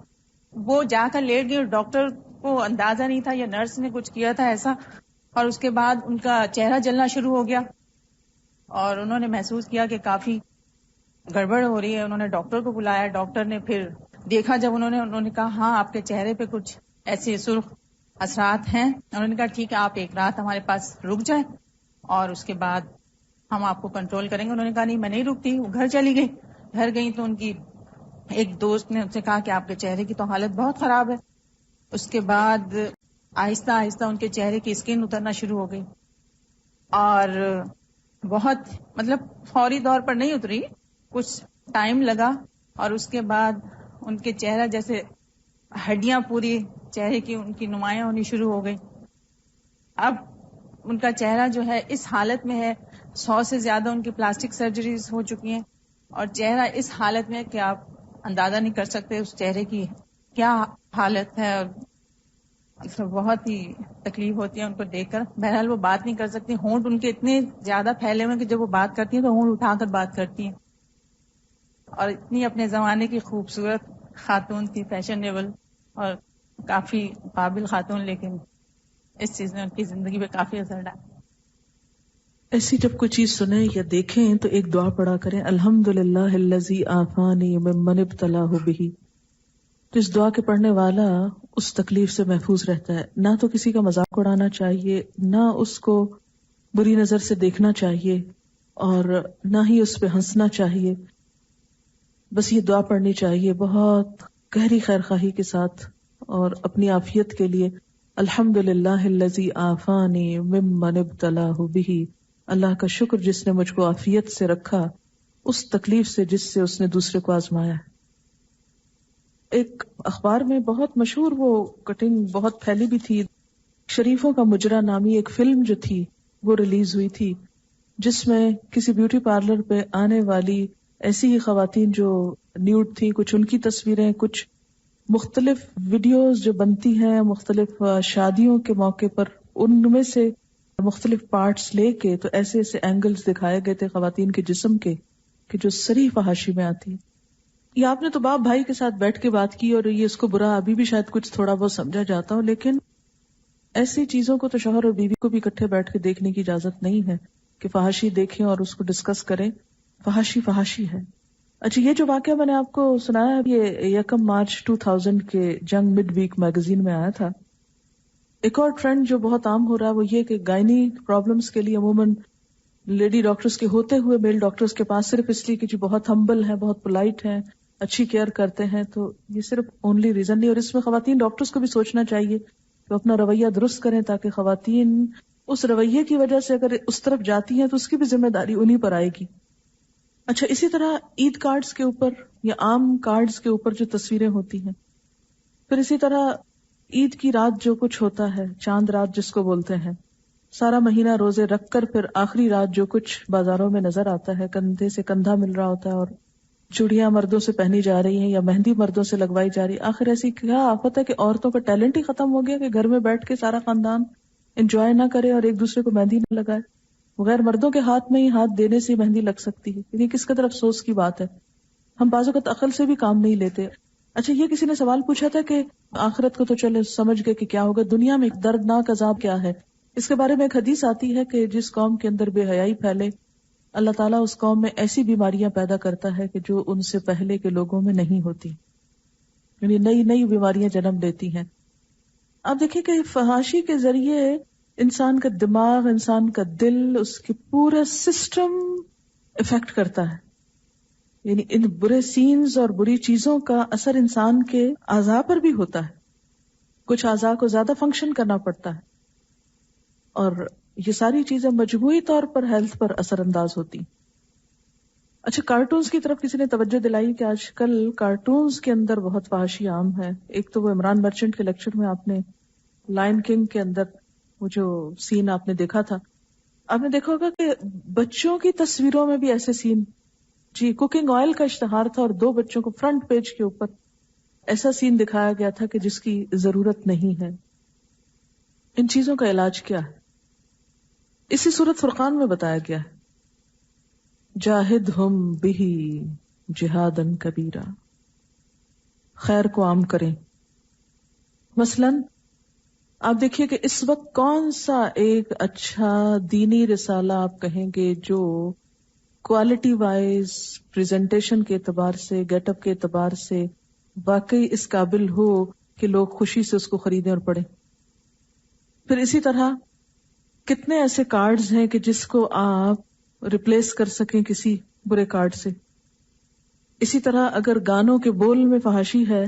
وہ جا کر لیٹ گئی اور ڈاکٹر کو اندازہ نہیں تھا یا نرس نے کچھ کیا تھا ایسا، اور اس کے بعد ان کا چہرہ جلنا شروع ہو گیا اور انہوں نے محسوس کیا کہ کافی گڑبڑ ہو رہی ہے. انہوں نے ڈاکٹر کو بلایا، ڈاکٹر نے پھر دیکھا جب انہوں نے کہا ہاں آپ کے چہرے پہ کچھ ایسے سرخ اثرات ہیں. انہوں نے کہا ٹھیک ہے آپ ایک رات ہمارے پاس رک جائیں اور اس کے بعد ہم آپ کو کنٹرول کریں گے. انہوں نے کہا نہیں میں نہیں رکتی. وہ گھر چلی گئی. گھر گئی تو ان کی ایک دوست نے ان سے کہا کہ آپ کے چہرے کی تو حالت بہت خراب ہے. اس کے بعد آہستہ آہستہ ان کے چہرے کی اسکن اترنا شروع ہو گئی اور بہت فوری طور پر نہیں اتری، کچھ ٹائم لگا اور اس کے بعد ان کے چہرہ جیسے ہڈیاں پوری چہرے کی ان کی نمایاں ہونی شروع ہو گئی. اب ان کا چہرہ جو ہے اس حالت میں ہے، 100 سے زیادہ ان کی پلاسٹک سرجریز ہو چکی ہیں اور چہرہ اس حالت میں کہ آپ اندازہ نہیں کر سکتے اس چہرے کی کیا حالت ہے. اور بہت ہی تکلیف ہوتی ہے ان کو دیکھ کر. بہرحال وہ بات نہیں کر سکتی، ہونٹ ان کے اتنے زیادہ پھیلے ہوئے کہ جب وہ بات کرتی ہیں تو ہونٹ اٹھا کر بات کرتی ہیں. اور اتنی اپنے زمانے کی خوبصورت خاتون تھی، فیشنیبل اور کافی قابل خاتون، لیکن اس چیز نے ان کی زندگی پہ کافی اثر ڈالا. ایسی جب کوئی چیز سنیں یا دیکھیں تو ایک دعا پڑھا کریں، الحمدللہ الذی عافانی ممن ابتلاہ بہ. تو اس دعا کے پڑھنے والا اس تکلیف سے محفوظ رہتا ہے. نہ تو کسی کا مذاق اڑانا چاہیے، نہ اس کو بری نظر سے دیکھنا چاہیے اور نہ ہی اس پہ ہنسنا چاہیے. بس یہ دعا پڑھنی چاہیے بہت گہری خیرخواہی کے ساتھ اور اپنی عافیت کے لیے. الحمدللہ الذی عافانی ممن ابتلاہ بہ. اللہ کا شکر جس نے مجھ کو عافیت سے رکھا اس تکلیف سے جس سے اس نے دوسرے کو آزمایا. ایک اخبار میں بہت مشہور وہ کٹنگ بہت پھیلی بھی تھی، شریفوں کا مجرا نامی ایک فلم جو تھی وہ ریلیز ہوئی تھی، جس میں کسی بیوٹی پارلر پہ آنے والی ایسی ہی خواتین جو نیوڈ تھی، کچھ ان کی تصویریں، کچھ مختلف ویڈیوز جو بنتی ہیں مختلف شادیوں کے موقع پر، ان میں سے مختلف پارٹس لے کے تو ایسے ایسے اینگلز دکھائے گئے تھے خواتین کے جسم کے کہ جو صریح فحاشی میں آتی. یہ آپ نے تو باپ بھائی کے ساتھ بیٹھ کے بات کی اور یہ اس کو برا ابھی بھی شاید کچھ تھوڑا بہت سمجھا جاتا ہو، لیکن ایسی چیزوں کو تو شوہر اور بیوی کو بھی اکٹھے بیٹھ کے دیکھنے کی اجازت نہیں ہے کہ فحاشی دیکھیں اور اس کو ڈسکس کریں. فحاشی فحاشی ہے. اچھا یہ جو واقعہ میں نے آپ کو سنایا یہ 1 مارچ 2000 کے جنگ مڈ ویک میگزین میں آیا تھا. ایک اور ٹرینڈ جو بہت عام ہو رہا ہے وہ یہ کہ گائنی پرابلمس کے لیے عموماً لیڈی ڈاکٹرز کے ہوتے ہوئے میل ڈاکٹرز کے پاس صرف اس لیے کہ جو بہت ہمبل ہیں، بہت پولائٹ ہیں، اچھی کیئر کرتے ہیں، تو یہ صرف اونلی ریزن نہیں. اور اس میں خواتین ڈاکٹرز کو بھی سوچنا چاہیے کہ اپنا رویہ درست کریں تاکہ خواتین اس رویے کی وجہ سے اگر اس طرف جاتی ہیں تو اس کی بھی ذمہ داری انہی پر آئے گی. اچھا اسی طرح عید کارڈز کے اوپر یا عام کارڈز کے اوپر جو تصویریں ہوتی ہیں، پھر اسی طرح عید کی رات جو کچھ ہوتا ہے، چاند رات جس کو بولتے ہیں، سارا مہینہ روزے رکھ کر پھر آخری رات جو کچھ بازاروں میں نظر آتا ہے، کندھے سے کندھا مل رہا ہوتا ہے اور چوڑیاں مردوں سے پہنی جا رہی ہیں یا مہندی مردوں سے لگوائی جا رہی ہے. آخر ایسی کیا آفت ہے کہ عورتوں کا ٹیلنٹ ہی ختم ہو گیا کہ گھر میں بیٹھ کے سارا خاندان انجوائے نہ کرے اور ایک دوسرے کو مہندی نہ لگائے، بغیر مردوں کے ہاتھ میں ہی ہاتھ دینے سے مہندی لگ سکتی ہے. یہ کس قدر افسوس کی بات ہے. ہم بعض اوقات عقل سے بھی کام نہیں لیتے. اچھا یہ کسی نے سوال پوچھا تھا کہ آخرت کو تو چلے سمجھ گئے کہ کیا ہوگا، دنیا میں دردناک عذاب کیا ہے. اس کے بارے میں ایک حدیث آتی ہے کہ جس قوم کے اندر بے حیائی پھیلے اللہ تعالیٰ اس قوم میں ایسی بیماریاں پیدا کرتا ہے کہ جو ان سے پہلے کے لوگوں میں نہیں ہوتی، یعنی نئی نئی بیماریاں جنم لیتی ہیں. آپ دیکھیں کہ فحاشی کے ذریعے انسان کا دماغ، انسان کا دل، اس کے پورا سسٹم افیکٹ کرتا ہے. یعنی ان برے سینز اور بری چیزوں کا اثر انسان کے اعضاء پر بھی ہوتا ہے. کچھ اعضاء کو زیادہ فنکشن کرنا پڑتا ہے اور یہ ساری چیزیں مجموعی طور پر ہیلتھ پر اثر انداز ہوتی. اچھا، کارٹونز کی طرف کسی نے توجہ دلائی کہ آج کل کارٹونز کے اندر بہت فحاشی عام ہے. ایک تو وہ عمران مرچنٹ کے لیکچر میں آپ نے لائن کنگ کے اندر وہ جو سین آپ نے دیکھا تھا، آپ نے دیکھا ہوگا کہ بچوں کی تصویروں میں بھی ایسے سین، جی کوکنگ آئل کا اشتہار تھا اور 2 بچوں کو فرنٹ پیج کے اوپر ایسا سین دکھایا گیا تھا کہ جس کی ضرورت نہیں ہے. ان چیزوں کا علاج کیا ہے؟ اسی سورۃ فرقان میں بتایا گیا ہے، جاہدہم بہ جہادا کبیرا، خیر کو عام کریں. مثلاً آپ دیکھیے کہ اس وقت کون سا ایک اچھا دینی رسالہ آپ کہیں گے جو کوالٹی وائز، پریزنٹیشن کے اعتبار سے، گیٹ اپ کے اعتبار سے واقعی اس قابل ہو کہ لوگ خوشی سے اس کو خریدیں اور پڑھیں. پھر اسی طرح کتنے ایسے کارڈز ہیں کہ جس کو آپ ریپلیس کر سکیں کسی برے کارڈ سے. اسی طرح اگر گانوں کے بول میں فحاشی ہے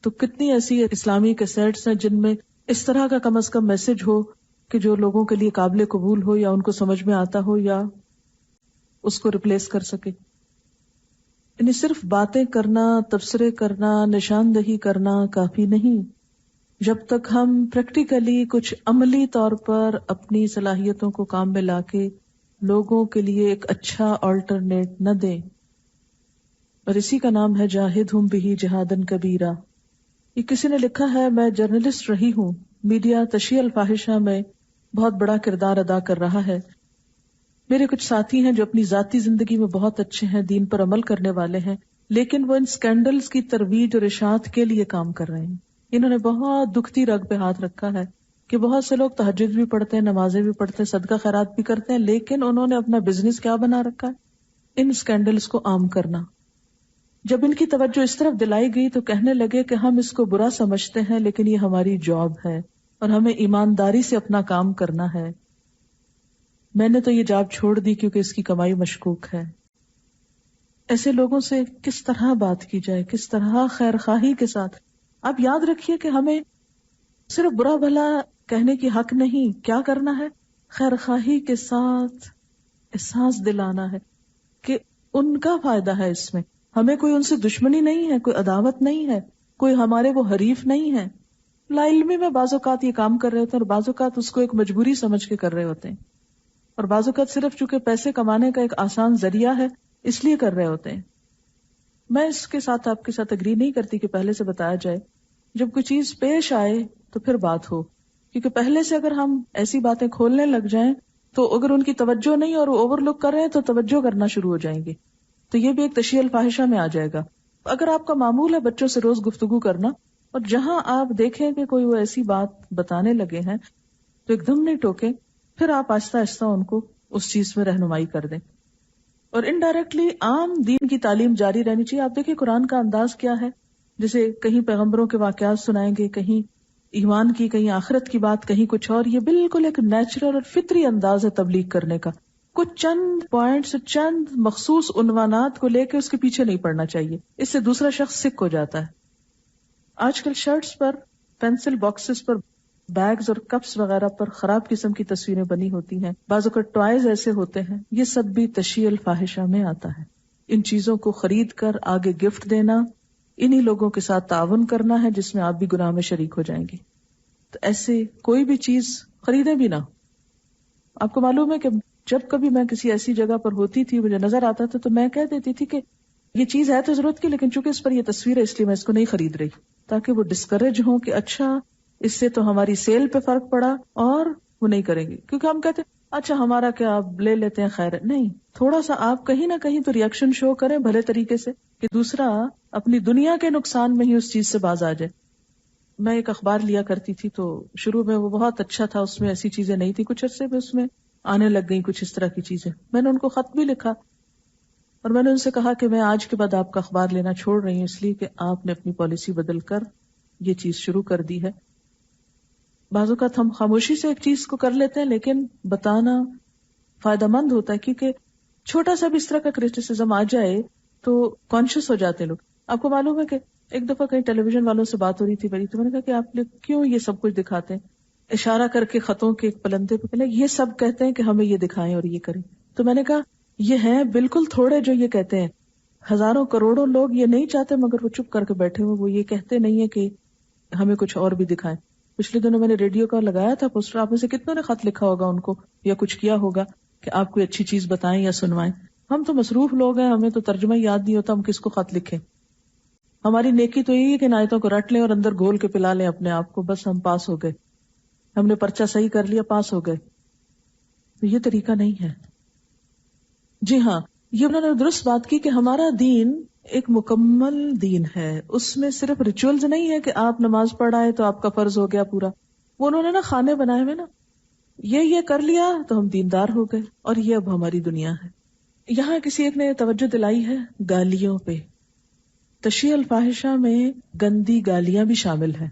تو کتنی ایسی اسلامی کیسٹس ہیں جن میں اس طرح کا کم از کم میسج ہو کہ جو لوگوں کے لیے قابل قبول ہو یا ان کو سمجھ میں آتا ہو یا اس کو ریپلیس کر سکے. یعنی صرف باتیں کرنا، تبصرے کرنا، نشاندہی کرنا کافی نہیں. جب تک ہم پریکٹیکلی کچھ عملی طور پر اپنی صلاحیتوں کو کام میں لا کے لوگوں کے لیے ایک اچھا آلٹرنیٹ نہ دیں. اور اسی کا نام ہے جاہدہم بہ جہادا کبیرا. یہ کسی نے لکھا ہے، میں جرنلسٹ رہی ہوں، میڈیا تشہیر الفاحشہ میں بہت بڑا کردار ادا کر رہا ہے. میرے کچھ ساتھی ہیں جو اپنی ذاتی زندگی میں بہت اچھے ہیں، دین پر عمل کرنے والے ہیں، لیکن وہ ان سکینڈلز کی ترویج اور اشاعت کے لیے کام کر رہے ہیں. انہوں نے بہت دکھتی رگ پہ ہاتھ رکھا ہے کہ بہت سے لوگ تہجد بھی پڑھتے ہیں، نمازیں بھی پڑھتے ہیں، صدقہ خیرات بھی کرتے ہیں، لیکن انہوں نے اپنا بزنس کیا بنا رکھا ہے؟ ان سکینڈلز کو عام کرنا. جب ان کی توجہ اس طرف دلائی گئی تو کہنے لگے کہ ہم اس کو برا سمجھتے ہیں لیکن یہ ہماری جاب ہے اور ہمیں ایمانداری سے اپنا کام کرنا ہے. میں نے تو یہ جاب چھوڑ دی کیونکہ اس کی کمائی مشکوک ہے. ایسے لوگوں سے کس طرح بات کی جائے، کس طرح خیر خواہی کے ساتھ. آپ یاد رکھیے کہ ہمیں صرف برا بھلا کہنے کی حق نہیں، کیا کرنا ہے؟ خیر خواہی کے ساتھ احساس دلانا ہے کہ ان کا فائدہ ہے اس میں. ہمیں کوئی ان سے دشمنی نہیں ہے، کوئی عداوت نہیں ہے، کوئی ہمارے وہ حریف نہیں ہے. لا علمی میں بعض اوقات یہ کام کر رہے ہوتے ہیں اور بعض اوقات اس کو ایک مجبوری سمجھ کے کر رہے ہوتے ہیں، اور بعض اوقات صرف چونکہ پیسے کمانے کا ایک آسان ذریعہ ہے اس لیے کر رہے ہوتے ہیں. میں اس کے ساتھ آپ کے ساتھ اگری نہیں کرتی کہ پہلے سے بتایا جائے. جب کوئی چیز پیش آئے تو پھر بات ہو، کیونکہ پہلے سے اگر ہم ایسی باتیں کھولنے لگ جائیں تو اگر ان کی توجہ نہیں اور وہ اوور لک کر رہے ہیں تو توجہ کرنا شروع ہو جائیں گے، تو یہ بھی ایک تشہیر الفاحشہ میں آ جائے گا. اگر آپ کا معمول ہے بچوں سے روز گفتگو کرنا، اور جہاں آپ دیکھیں کہ کوئی وہ ایسی بات بتانے لگے ہیں تو ایک دم نہیں ٹوکیں، پھر آپ آہستہ آہستہ ان کو اس چیز میں رہنمائی کر دیں. اور انڈائریکٹلی عام دین کی تعلیم جاری رہنی چاہیے. آپ دیکھیں قرآن کا انداز کیا ہے، جیسے کہیں پیغمبروں کے واقعات سنائیں گے، کہیں ایمان کی، کہیں آخرت کی بات، کہیں کچھ اور. یہ بالکل ایک نیچرل اور فطری انداز ہے تبلیغ کرنے کا. کچھ چند پوائنٹس، چند مخصوص عنوانات کو لے کے اس کے پیچھے نہیں پڑنا چاہیے، اس سے دوسرا شخص سک ہو جاتا ہے. آج کل شرٹس پر، پینسل باکسز پر، بیگز اور کپس وغیرہ پر خراب قسم کی تصویریں بنی ہوتی ہیں، بعض اوقات ٹوائز ایسے ہوتے ہیں. یہ سب بھی تشہیر الفاحشہ میں آتا ہے. ان چیزوں کو خرید کر آگے گفٹ دینا، انہی لوگوں کے ساتھ تعاون کرنا ہے جس میں آپ بھی گناہ میں شریک ہو جائیں گے. تو ایسے کوئی بھی چیز خریدیں بھی نہ. آپ کو معلوم ہے کہ جب کبھی میں کسی ایسی جگہ پر ہوتی تھی، مجھے نظر آتا تھا تو میں کہہ دیتی تھی کہ یہ چیز ہے تو ضرورت کی، لیکن چونکہ اس پر یہ تصویر ہے اس لیے میں اس کو نہیں خرید رہی، تاکہ وہ ڈسکریج ہوں کہ اچھا اس سے تو ہماری سیل پہ فرق پڑا اور وہ نہیں کریں گے. کیونکہ ہم کہتے اچھا ہمارا کیا، آپ لے لیتے ہیں، خیر نہیں. تھوڑا سا آپ کہیں نہ کہیں تو ریئیکشن شو کریں بھلے طریقے سے کہ دوسرا اپنی دنیا کے نقصان میں ہی اس چیز سے باز آ جائے. میں ایک اخبار لیا کرتی تھی تو شروع میں وہ بہت اچھا تھا، اس میں ایسی چیزیں نہیں تھی. کچھ عرصے میں اس میں آنے لگ گئی کچھ اس طرح کی چیزیں. میں نے ان کو خط بھی لکھا اور میں نے ان سے کہا کہ میں آج کے بعد آپ کا اخبار لینا چھوڑ رہی ہوں اس لیے کہ آپ نے اپنی پالیسی بدل کر یہ چیز شروع کر دی ہے. بعض اوقات ہم خاموشی سے ایک چیز کو کر لیتے ہیں لیکن بتانا فائدہ مند ہوتا ہے، کیونکہ چھوٹا سا بھی اس طرح کا کرٹیسزم آ جائے تو کانشیس ہو جاتے لوگ. آپ کو معلوم ہے کہ ایک دفعہ کہیں ٹیلی ویژن والوں سے بات ہو رہی تھی بڑی، تو میں نے کہا کہ آپ لوگ کیوں یہ سب کچھ دکھاتے ہیں، اشارہ کر کے خطوں کے ایک پلندے پہ پہلے یہ سب کہتے ہیں کہ ہمیں یہ دکھائیں اور یہ کریں. تو میں نے کہا یہ ہیں بالکل تھوڑے جو یہ کہتے ہیں، ہزاروں کروڑوں لوگ یہ نہیں چاہتے مگر وہ چپ کر کے بیٹھے ہوئے، وہ یہ کہتے نہیں ہے کہ ہمیں کچھ اور بھی دکھائیں. پچھلے دنوں میں نے ریڈیو کا لگایا تھا پوسٹر، آپ میں سے کتنوں نے خط لکھا ہوگا ان کو یا کچھ کیا ہوگا کہ آپ کوئی اچھی چیز بتائیں یا سنوائیں. ہم تو مصروف لوگ ہیں، ہمیں تو ترجمہ یاد نہیں ہوتا، ہم کس کو خط لکھیں. ہماری نیکی تو یہی ہے کہ آیتوں کو رٹ لیں اور اندر گھول کے پلا لیں اپنے آپ کو، بس ہم پاس ہو گئے، ہم نے پرچہ صحیح کر لیا، پاس ہو گئے. تو یہ طریقہ نہیں ہے. جی ہاں، یہ انہوں نے درست بات کی کہ ہمارا دین ایک مکمل دین ہے، اس میں صرف ریچولز نہیں ہے کہ آپ نماز پڑھ آئے تو آپ کا فرض ہو گیا پورا. وہ انہوں نے نا خانے بنائے ہوئے نا، یہ کر لیا تو ہم دیندار ہو گئے، اور یہ اب ہماری دنیا ہے. یہاں کسی ایک نے توجہ دلائی ہے گالیوں پہ. تشریح الفاحشہ میں گندی گالیاں بھی شامل ہیں.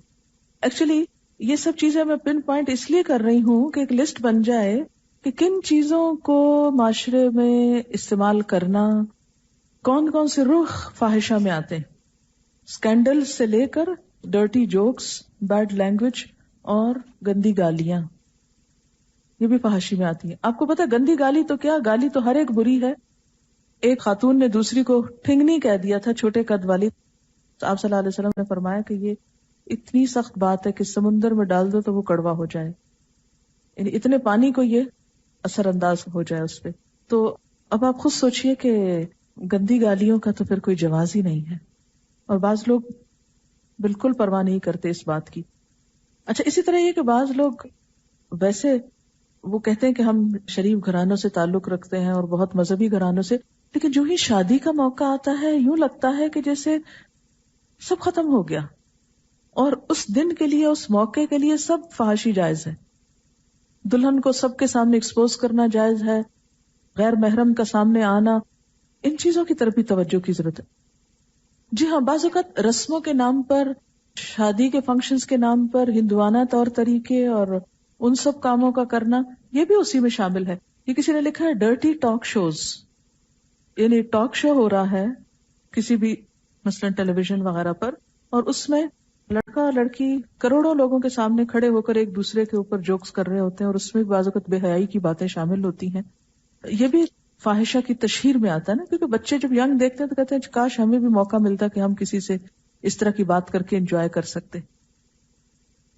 ایکچولی یہ سب چیزیں میں پن پوائنٹ اس لیے کر رہی ہوں کہ ایک لسٹ بن جائے کہ کن چیزوں کو معاشرے میں استعمال کرنا، کون کون سے رخ فاحشہ میں آتے ہیں. اسکینڈل سے لے کر ڈرٹی جوکس، بیڈ لینگویج اور گندی گالیاں، یہ بھی فحاشی میں آتی ہیں. آپ کو پتا گندی گالی تو کیا، گالی تو ہر ایک بری ہے. ایک خاتون نے دوسری کو ٹھنگنی کہہ دیا تھا، چھوٹے قد والی. تو آپ صلی اللہ علیہ وسلم نے فرمایا کہ یہ اتنی سخت بات ہے کہ سمندر میں ڈال دو تو وہ کڑوا ہو جائے، یعنی اتنے پانی کو یہ اثر انداز ہو جائے اس پہ. تو اب آپ خود سوچئے کہ گندی گالیوں کا تو پھر کوئی جواز ہی نہیں ہے، اور بعض لوگ بالکل پرواہ نہیں کرتے اس بات کی. اچھا، اسی طرح یہ کہ بعض لوگ ویسے وہ کہتے ہیں کہ ہم شریف گھرانوں سے تعلق رکھتے ہیں اور بہت مذہبی گھرانوں سے، لیکن جو ہی شادی کا موقع آتا ہے یوں لگتا ہے کہ جیسے سب ختم ہو گیا، اور اس دن کے لیے، اس موقع کے لیے سب فحاشی جائز ہے. دلہن کو سب کے سامنے ایکسپوز کرنا جائز ہے، غیر محرم کا سامنے آنا، ان چیزوں کی طرف بھی توجہ کی ضرورت ہے. جی ہاں، بعض اوقات رسموں کے نام پر، شادی کے فنکشنز کے نام پر ہندوانہ طور طریقے اور ان سب کاموں کا کرنا، یہ بھی اسی میں شامل ہے. یہ کسی نے لکھا ہے ڈرٹی ٹاک شوز، یعنی ٹاک شو ہو رہا ہے کسی بھی مثلا ٹیلی ویژن وغیرہ پر، اور اس میں لڑکا لڑکی کروڑوں لوگوں کے سامنے کھڑے ہو کر ایک دوسرے کے اوپر جوکس کر رہے ہوتے ہیں، اور اس میں بعض اوقات بے حیائی کی باتیں شامل ہوتی ہیں. یہ بھی فاحشہ کی تشہیر میں آتا ہے نا، کیونکہ بچے جب ینگ دیکھتے ہیں تو کہتے ہیں کاش ہمیں بھی موقع ملتا کہ ہم کسی سے اس طرح کی بات کر کے انجوائے کر سکتے.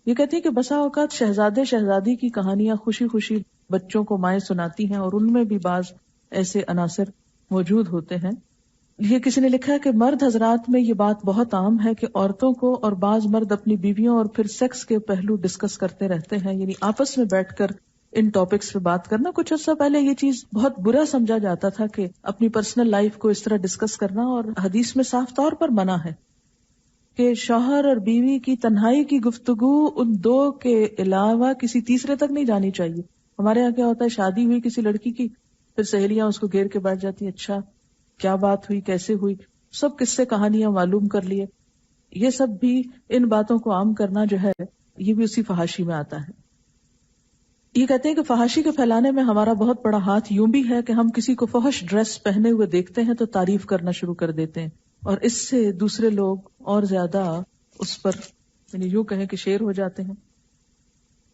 یہ کہتی ہے کہ بسا اوقات شہزادے شہزادی کی کہانیاں خوشی خوشی بچوں کو مائیں سناتی ہیں، اور ان میں بھی بعض ایسے عناصر موجود ہوتے ہیں. یہ کسی نے لکھا ہے کہ مرد حضرات میں یہ بات بہت عام ہے کہ عورتوں کو اور بعض مرد اپنی بیویوں اور پھر سیکس کے پہلو ڈسکس کرتے رہتے ہیں، یعنی آپس میں بیٹھ کر ان ٹاپکس پہ بات کرنا. کچھ عرصہ پہلے یہ چیز بہت برا سمجھا جاتا تھا کہ اپنی پرسنل لائف کو اس طرح ڈسکس کرنا، اور حدیث میں صاف طور پر منع ہے کہ شوہر اور بیوی کی تنہائی کی گفتگو ان دو کے علاوہ کسی تیسرے تک نہیں جانی چاہیے. ہمارے یہاں کیا ہوتا ہے، شادی ہوئی کسی لڑکی کی، پھر سہیلیاں اس کو گھیر کے بیٹھ جاتی ہیں، اچھا کیا بات ہوئی، کیسے ہوئی، سب قصے کہانیاں معلوم کر لیے. یہ سب بھی ان باتوں کو عام کرنا جو ہے، یہ بھی اسی فحاشی میں آتا ہے. یہ کہتے ہیں کہ فحاشی کے پھیلانے میں ہمارا بہت بڑا ہاتھ یوں بھی ہے کہ ہم کسی کو فحش ڈریس پہنے ہوئے دیکھتے ہیں تو تعریف کرنا شروع کر دیتے ہیں، اور اس سے دوسرے لوگ اور زیادہ اس پر یعنی یوں کہیں کہ شیر ہو جاتے ہیں.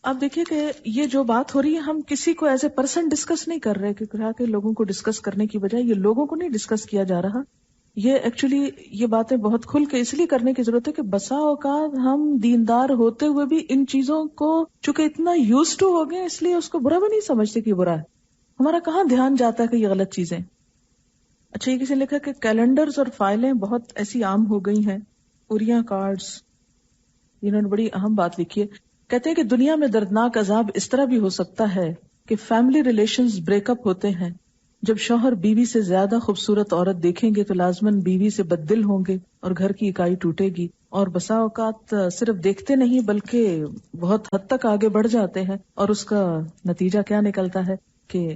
اب دیکھیے کہ یہ جو بات ہو رہی ہے، ہم کسی کو ایز اے پرسن ڈسکس نہیں کر رہے، کہ لوگوں کو ڈسکس کرنے کی بجائے یہ لوگوں کو نہیں ڈسکس کیا جا رہا. یہ ایکچولی یہ باتیں بہت کھل کے اس لیے کرنے کی ضرورت ہے کہ بسا اوقات ہم دیندار ہوتے ہوئے بھی ان چیزوں کو چونکہ اتنا یوز ٹو ہو گئے، اس لیے اس کو برا بھی نہیں سمجھتے کہ برا ہے. ہمارا کہاں دھیان جاتا ہے کہ یہ غلط چیزیں. اچھا، یہ کسی نے لکھا کہ کیلنڈرز اور فائلیں بہت ایسی عام ہو گئی ہیں، اوریاں کارڈز. انہوں نے بڑی اہم بات لکھی ہے، کہتے ہیں کہ دنیا میں دردناک عذاب اس طرح بھی ہو سکتا ہے کہ فیملی ریلیشنز بریک اپ ہوتے ہیں. جب شوہر بیوی سے زیادہ خوبصورت عورت دیکھیں گے تو لازماً بیوی سے بددل ہوں گے اور گھر کی اکائی ٹوٹے گی، اور بسا اوقات صرف دیکھتے نہیں بلکہ بہت حد تک آگے بڑھ جاتے ہیں. اور اس کا نتیجہ کیا نکلتا ہے کہ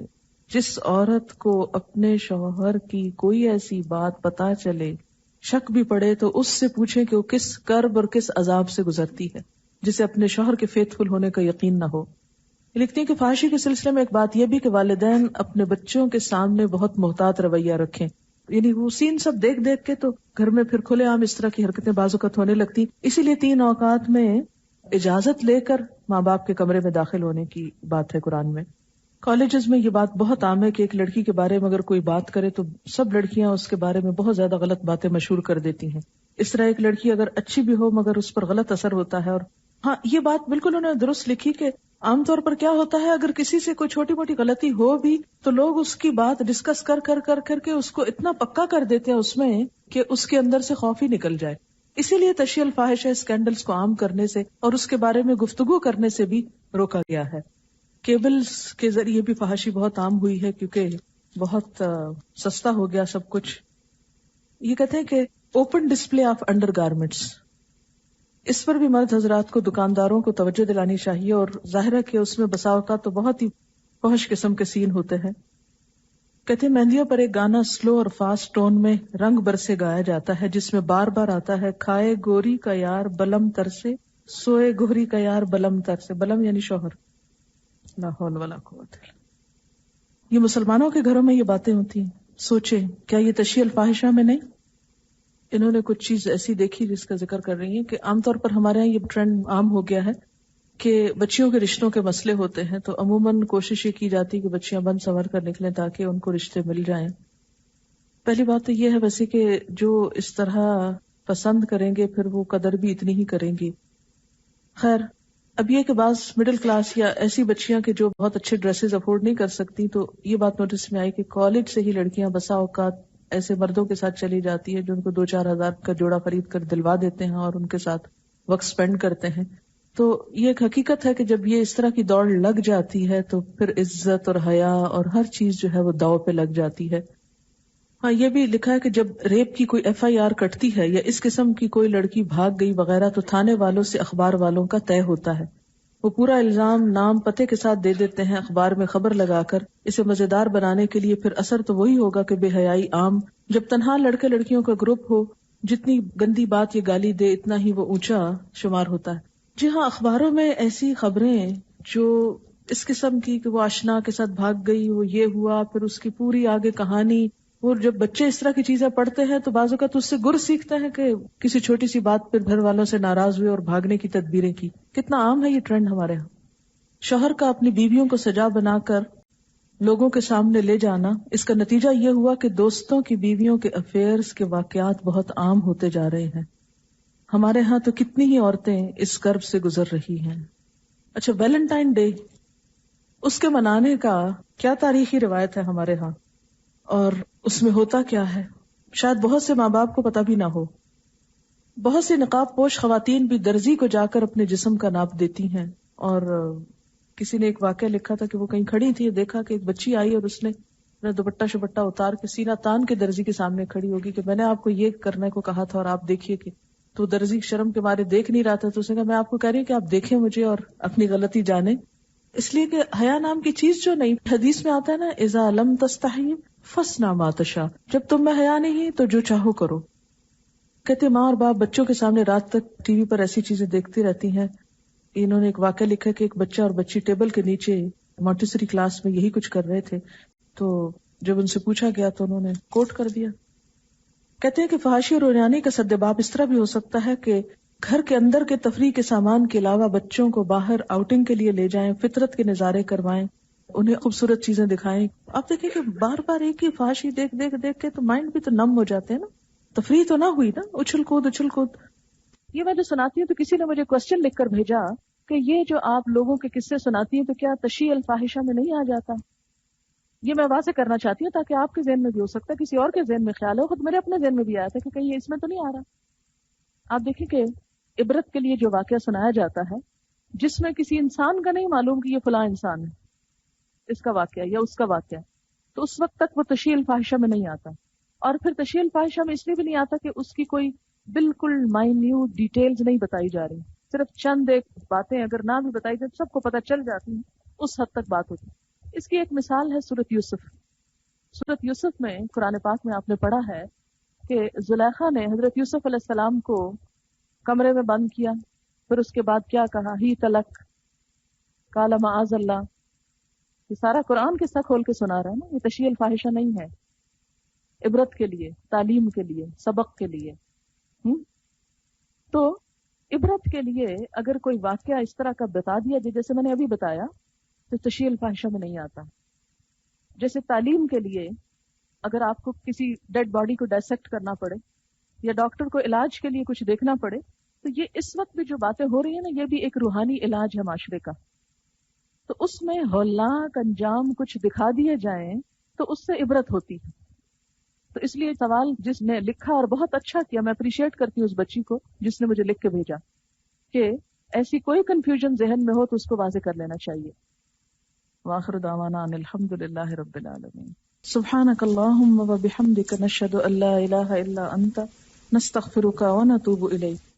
جس عورت کو اپنے شوہر کی کوئی ایسی بات پتہ چلے، شک بھی پڑے، تو اس سے پوچھیں کہ وہ کس کرب اور کس عذاب سے گزرتی ہے. جسے اپنے شوہر کے فیتھفل ہونے کا یقین نہ ہو. لکھتی ہیں کہ فحاشی کے سلسلے میں ایک بات یہ بھی کہ والدین اپنے بچوں کے سامنے بہت محتاط رویہ رکھیں. یعنی وہ سین سب دیکھ دیکھ کے تو گھر میں پھر کھلے عام اس طرح کی حرکتیں بعض اوقات ہونے لگتی. اسی لیے 3 اوقات میں اجازت لے کر ماں باپ کے کمرے میں داخل ہونے کی بات ہے قرآن میں. کالجز میں یہ بات بہت عام ہے کہ ایک لڑکی کے بارے میں اگر کوئی بات کرے تو سب لڑکیاں اس کے بارے میں بہت زیادہ غلط باتیں مشہور کر دیتی ہیں. اس طرح ایک لڑکی اگر اچھی بھی ہو مگر اس پر غلط اثر ہوتا ہے. اور ہاں یہ بات بالکل انہوں نے درست لکھی کہ عام طور پر کیا ہوتا ہے اگر کسی سے کوئی چھوٹی موٹی غلطی ہو بھی تو لوگ اس کی بات ڈسکس کر کے اس کو اتنا پکا کر دیتے ہیں اس میں کہ اس کے اندر سے خوف ہی نکل جائے. اسی لیے تشیع الفاحشہ اسکینڈلز کو عام کرنے سے اور اس کے بارے میں گفتگو کرنے سے بھی روکا گیا ہے. کیبلز کے ذریعے بھی فحاشی بہت عام ہوئی ہے کیونکہ بہت سستا ہو گیا سب کچھ. یہ کہتے ہیں کہ open display of undergarments, اس پر بھی مرد حضرات کو دکانداروں کو توجہ دلانی چاہیے. اور ظاہر ہے کہ اس میں بسا اوقات تو بہت ہی فحش قسم کے سین ہوتے ہیں. کہتے ہیں مہندیوں پر ایک گانا سلو اور فاسٹ ٹون میں رنگ برسے گایا جاتا ہے جس میں بار بار آتا ہے کھائے گوری کا یار بلم تر سے، سوئے گوری کا یار بلم تر سے. بلم یعنی شوہر. لا حول ولا قوت. یہ مسلمانوں کے گھروں میں یہ باتیں ہوتی ہیں. سوچیں کیا یہ تشیع الفاحشہ میں نہیں؟ انہوں نے کچھ چیز ایسی دیکھی جس کا ذکر کر رہی ہیں کہ عام طور پر ہمارے یہاں یہ ٹرینڈ عام ہو گیا ہے کہ بچیوں کے رشتوں کے مسئلے ہوتے ہیں تو عموماً کوشش یہ کی جاتی کہ بچیاں بند سنور کر نکلیں تاکہ ان کو رشتے مل جائیں. پہلی بات تو یہ ہے ویسے کہ جو اس طرح پسند کریں گے پھر وہ قدر بھی اتنی ہی کریں گی. خیر اب یہ کہ بعض مڈل کلاس یا ایسی بچیاں کہ جو بہت اچھے ڈریسز افورڈ نہیں کر سکتی تو یہ بات نوٹس میں آئی کہ کالج سے ہی لڑکیاں بسا اوقات ایسے مردوں کے ساتھ چلی جاتی ہے جو ان کو 2-4 ہزار کا جوڑا خرید کر دلوا دیتے ہیں اور ان کے ساتھ وقت سپینڈ کرتے ہیں. تو یہ ایک حقیقت ہے کہ جب یہ اس طرح کی دوڑ لگ جاتی ہے تو پھر عزت اور حیا اور ہر چیز جو ہے وہ داؤ پہ لگ جاتی ہے. ہاں یہ بھی لکھا ہے کہ جب ریپ کی کوئی FIR کٹتی ہے یا اس قسم کی کوئی لڑکی بھاگ گئی وغیرہ تو تھانے والوں سے اخبار والوں کا طے ہوتا ہے. وہ پورا الزام نام پتے کے ساتھ دے دیتے ہیں اخبار میں خبر لگا کر اسے مزیدار بنانے کے لیے. پھر اثر تو وہی ہوگا کہ بے حیائی عام. جب تنہا لڑکے لڑکیوں کا گروپ ہو جتنی گندی بات یہ گالی دے اتنا ہی وہ اونچا شمار ہوتا ہے. جی ہاں اخباروں میں ایسی خبریں جو اس قسم کی کہ وہ آشنا کے ساتھ بھاگ گئی، وہ یہ ہوا، پھر اس کی پوری آگے کہانی. اور جب بچے اس طرح کی چیزیں پڑھتے ہیں تو بعض اوقات اس سے گر سیکھتے ہیں کہ کسی چھوٹی سی بات پر گھر والوں سے ناراض ہوئے اور بھاگنے کی تدبیریں کی. کتنا عام ہے یہ ٹرینڈ ہمارے ہاں. شوہر کا اپنی بیویوں کو سجا بنا کر لوگوں کے سامنے لے جانا، اس کا نتیجہ یہ ہوا کہ دوستوں کی بیویوں کے افیئرز کے واقعات بہت عام ہوتے جا رہے ہیں. ہمارے ہاں تو کتنی ہی عورتیں اس کرب سے گزر رہی ہیں. اچھا ویلنٹائن ڈے، اس کے منانے کا کیا تاریخی روایت ہے ہمارے ہاں اور اس میں ہوتا کیا ہے؟ شاید بہت سے ماں باپ کو پتہ بھی نہ ہو. بہت سی نقاب پوش خواتین بھی درزی کو جا کر اپنے جسم کا ناپ دیتی ہیں. اور کسی نے ایک واقعہ لکھا تھا کہ وہ کہیں کھڑی تھی، دیکھا کہ ایک بچی آئی اور اس نے دوپٹہ شپٹہ اتار کے سینہ تان کے درزی کے سامنے کھڑی ہوگی کہ میں نے آپ کو یہ کرنے کو کہا تھا اور آپ دیکھیے کہ. تو درزی شرم کے مارے دیکھ نہیں رہا تھا تو اس نے کہا میں آپ کو کہہ رہی ہوں کہ آپ دیکھیں مجھے اور اپنی غلطی جانیں. اس لیے کہ حیا نام کی چیز جو نہیں، حدیث میں آتا ہے نا اذا لم تستحی فاصنع ما تشاء، جب تم میں حیا نہیں تو جو چاہو کرو. کہتے ماں اور باپ بچوں کے سامنے رات تک ٹی وی پر ایسی چیزیں دیکھتی رہتی ہیں. انہوں نے ایک واقعہ لکھا کہ ایک بچہ اور بچی ٹیبل کے نیچے مونٹیسری کلاس میں یہی کچھ کر رہے تھے تو جب ان سے پوچھا گیا تو انہوں نے کوٹ کر دیا. کہتے ہیں کہ فحاشی اور عریانی کا سدباب اس طرح بھی ہو سکتا ہے کہ گھر کے اندر کے تفریح کے سامان کے علاوہ بچوں کو باہر آؤٹنگ کے لیے لے جائیں، فطرت کے نظارے کروائیں، انہیں خوبصورت چیزیں دکھائیں. آپ دیکھیں کہ بار بار ایک ہی فحاشی دیکھ کے تو مائنڈ بھی تو نم ہو جاتے ہیں نا. تفریح تو نہ ہوئی نا، اچھل کود. یہ میں جو سناتی ہوں تو کسی نے مجھے کوسچن لکھ کر بھیجا کہ یہ جو آپ لوگوں کے قصے سناتی ہیں تو کیا تشیع الفاحشہ میں نہیں آ جاتا؟ یہ میں واضح کرنا چاہتی ہوں تاکہ آپ کے ذہن میں بھی ہو سکتا ہے، کسی اور کے ذہن میں خیال ہو، خود میرے اپنے ذہن میں بھی آیا تھا کہ کہیں اس میں تو نہیں آ رہا. آپ دیکھیں کہ عبرت کے لیے جو واقعہ سنایا جاتا ہے جس میں کسی انسان کا نہیں معلوم کہ یہ فلاں انسان ہے، اس کا واقعہ یا اس کا واقعہ، تو اس وقت تک وہ تشیع الفاحشہ میں نہیں آتا. اور پھر تشیع الفاحشہ میں اس لیے بھی نہیں آتا کہ اس کی کوئی بالکل مائنیوٹ ڈیٹیلز نہیں بتائی جا رہی، صرف چند ایک باتیں اگر نہ بھی بتائی جائے سب کو پتہ چل جاتی ہیں، اس حد تک بات ہوتی. اس کی ایک مثال ہے سورۃ یوسف. سورۃ یوسف میں قرآن پاک میں آپ نے پڑھا ہے کہ زلیخا نے حضرت یوسف علیہ السلام کو کمرے میں بند کیا پھر اس کے بعد کیا کہا؟ ہی تلک قال معاذ اللہ. یہ سارا قرآن قصہ کھول کے سنا رہا ہے نا. یہ تشیع الفاحشہ نہیں ہے، عبرت کے لیے، تعلیم کے لیے، سبق کے لیے. تو عبرت کے لیے اگر کوئی واقعہ اس طرح کا بتا دیا جیسے میں نے ابھی بتایا تو تشیع الفاحشہ میں نہیں آتا. جیسے تعلیم کے لیے اگر آپ کو کسی ڈیڈ باڈی کو ڈائسیکٹ کرنا پڑے یا ڈاکٹر کو علاج کے لیے کچھ دیکھنا پڑے تو یہ اس وقت بھی جو باتیں ہو رہی ہیں نا، یہ بھی ایک روحانی علاج ہے معاشرے کا. تو اس میں ہولناک انجام کچھ دکھا دیے جائیں تو اس سے عبرت ہوتی ہے. تو اس لیے سوال جس نے لکھا اور بہت اچھا کیا، میں اپریشیٹ کرتی ہوں اس بچی کو جس نے مجھے لکھ کے بھیجا کہ ایسی کوئی کنفیوژن ذہن میں ہو تو اس کو واضح کر لینا چاہیے. وآخر دعوانا ان الحمد للہ رب العالمین. سبحانک اللہم و بحمدک نشہد ان لا الہ الا انت نستغفرک ونتوب الیک.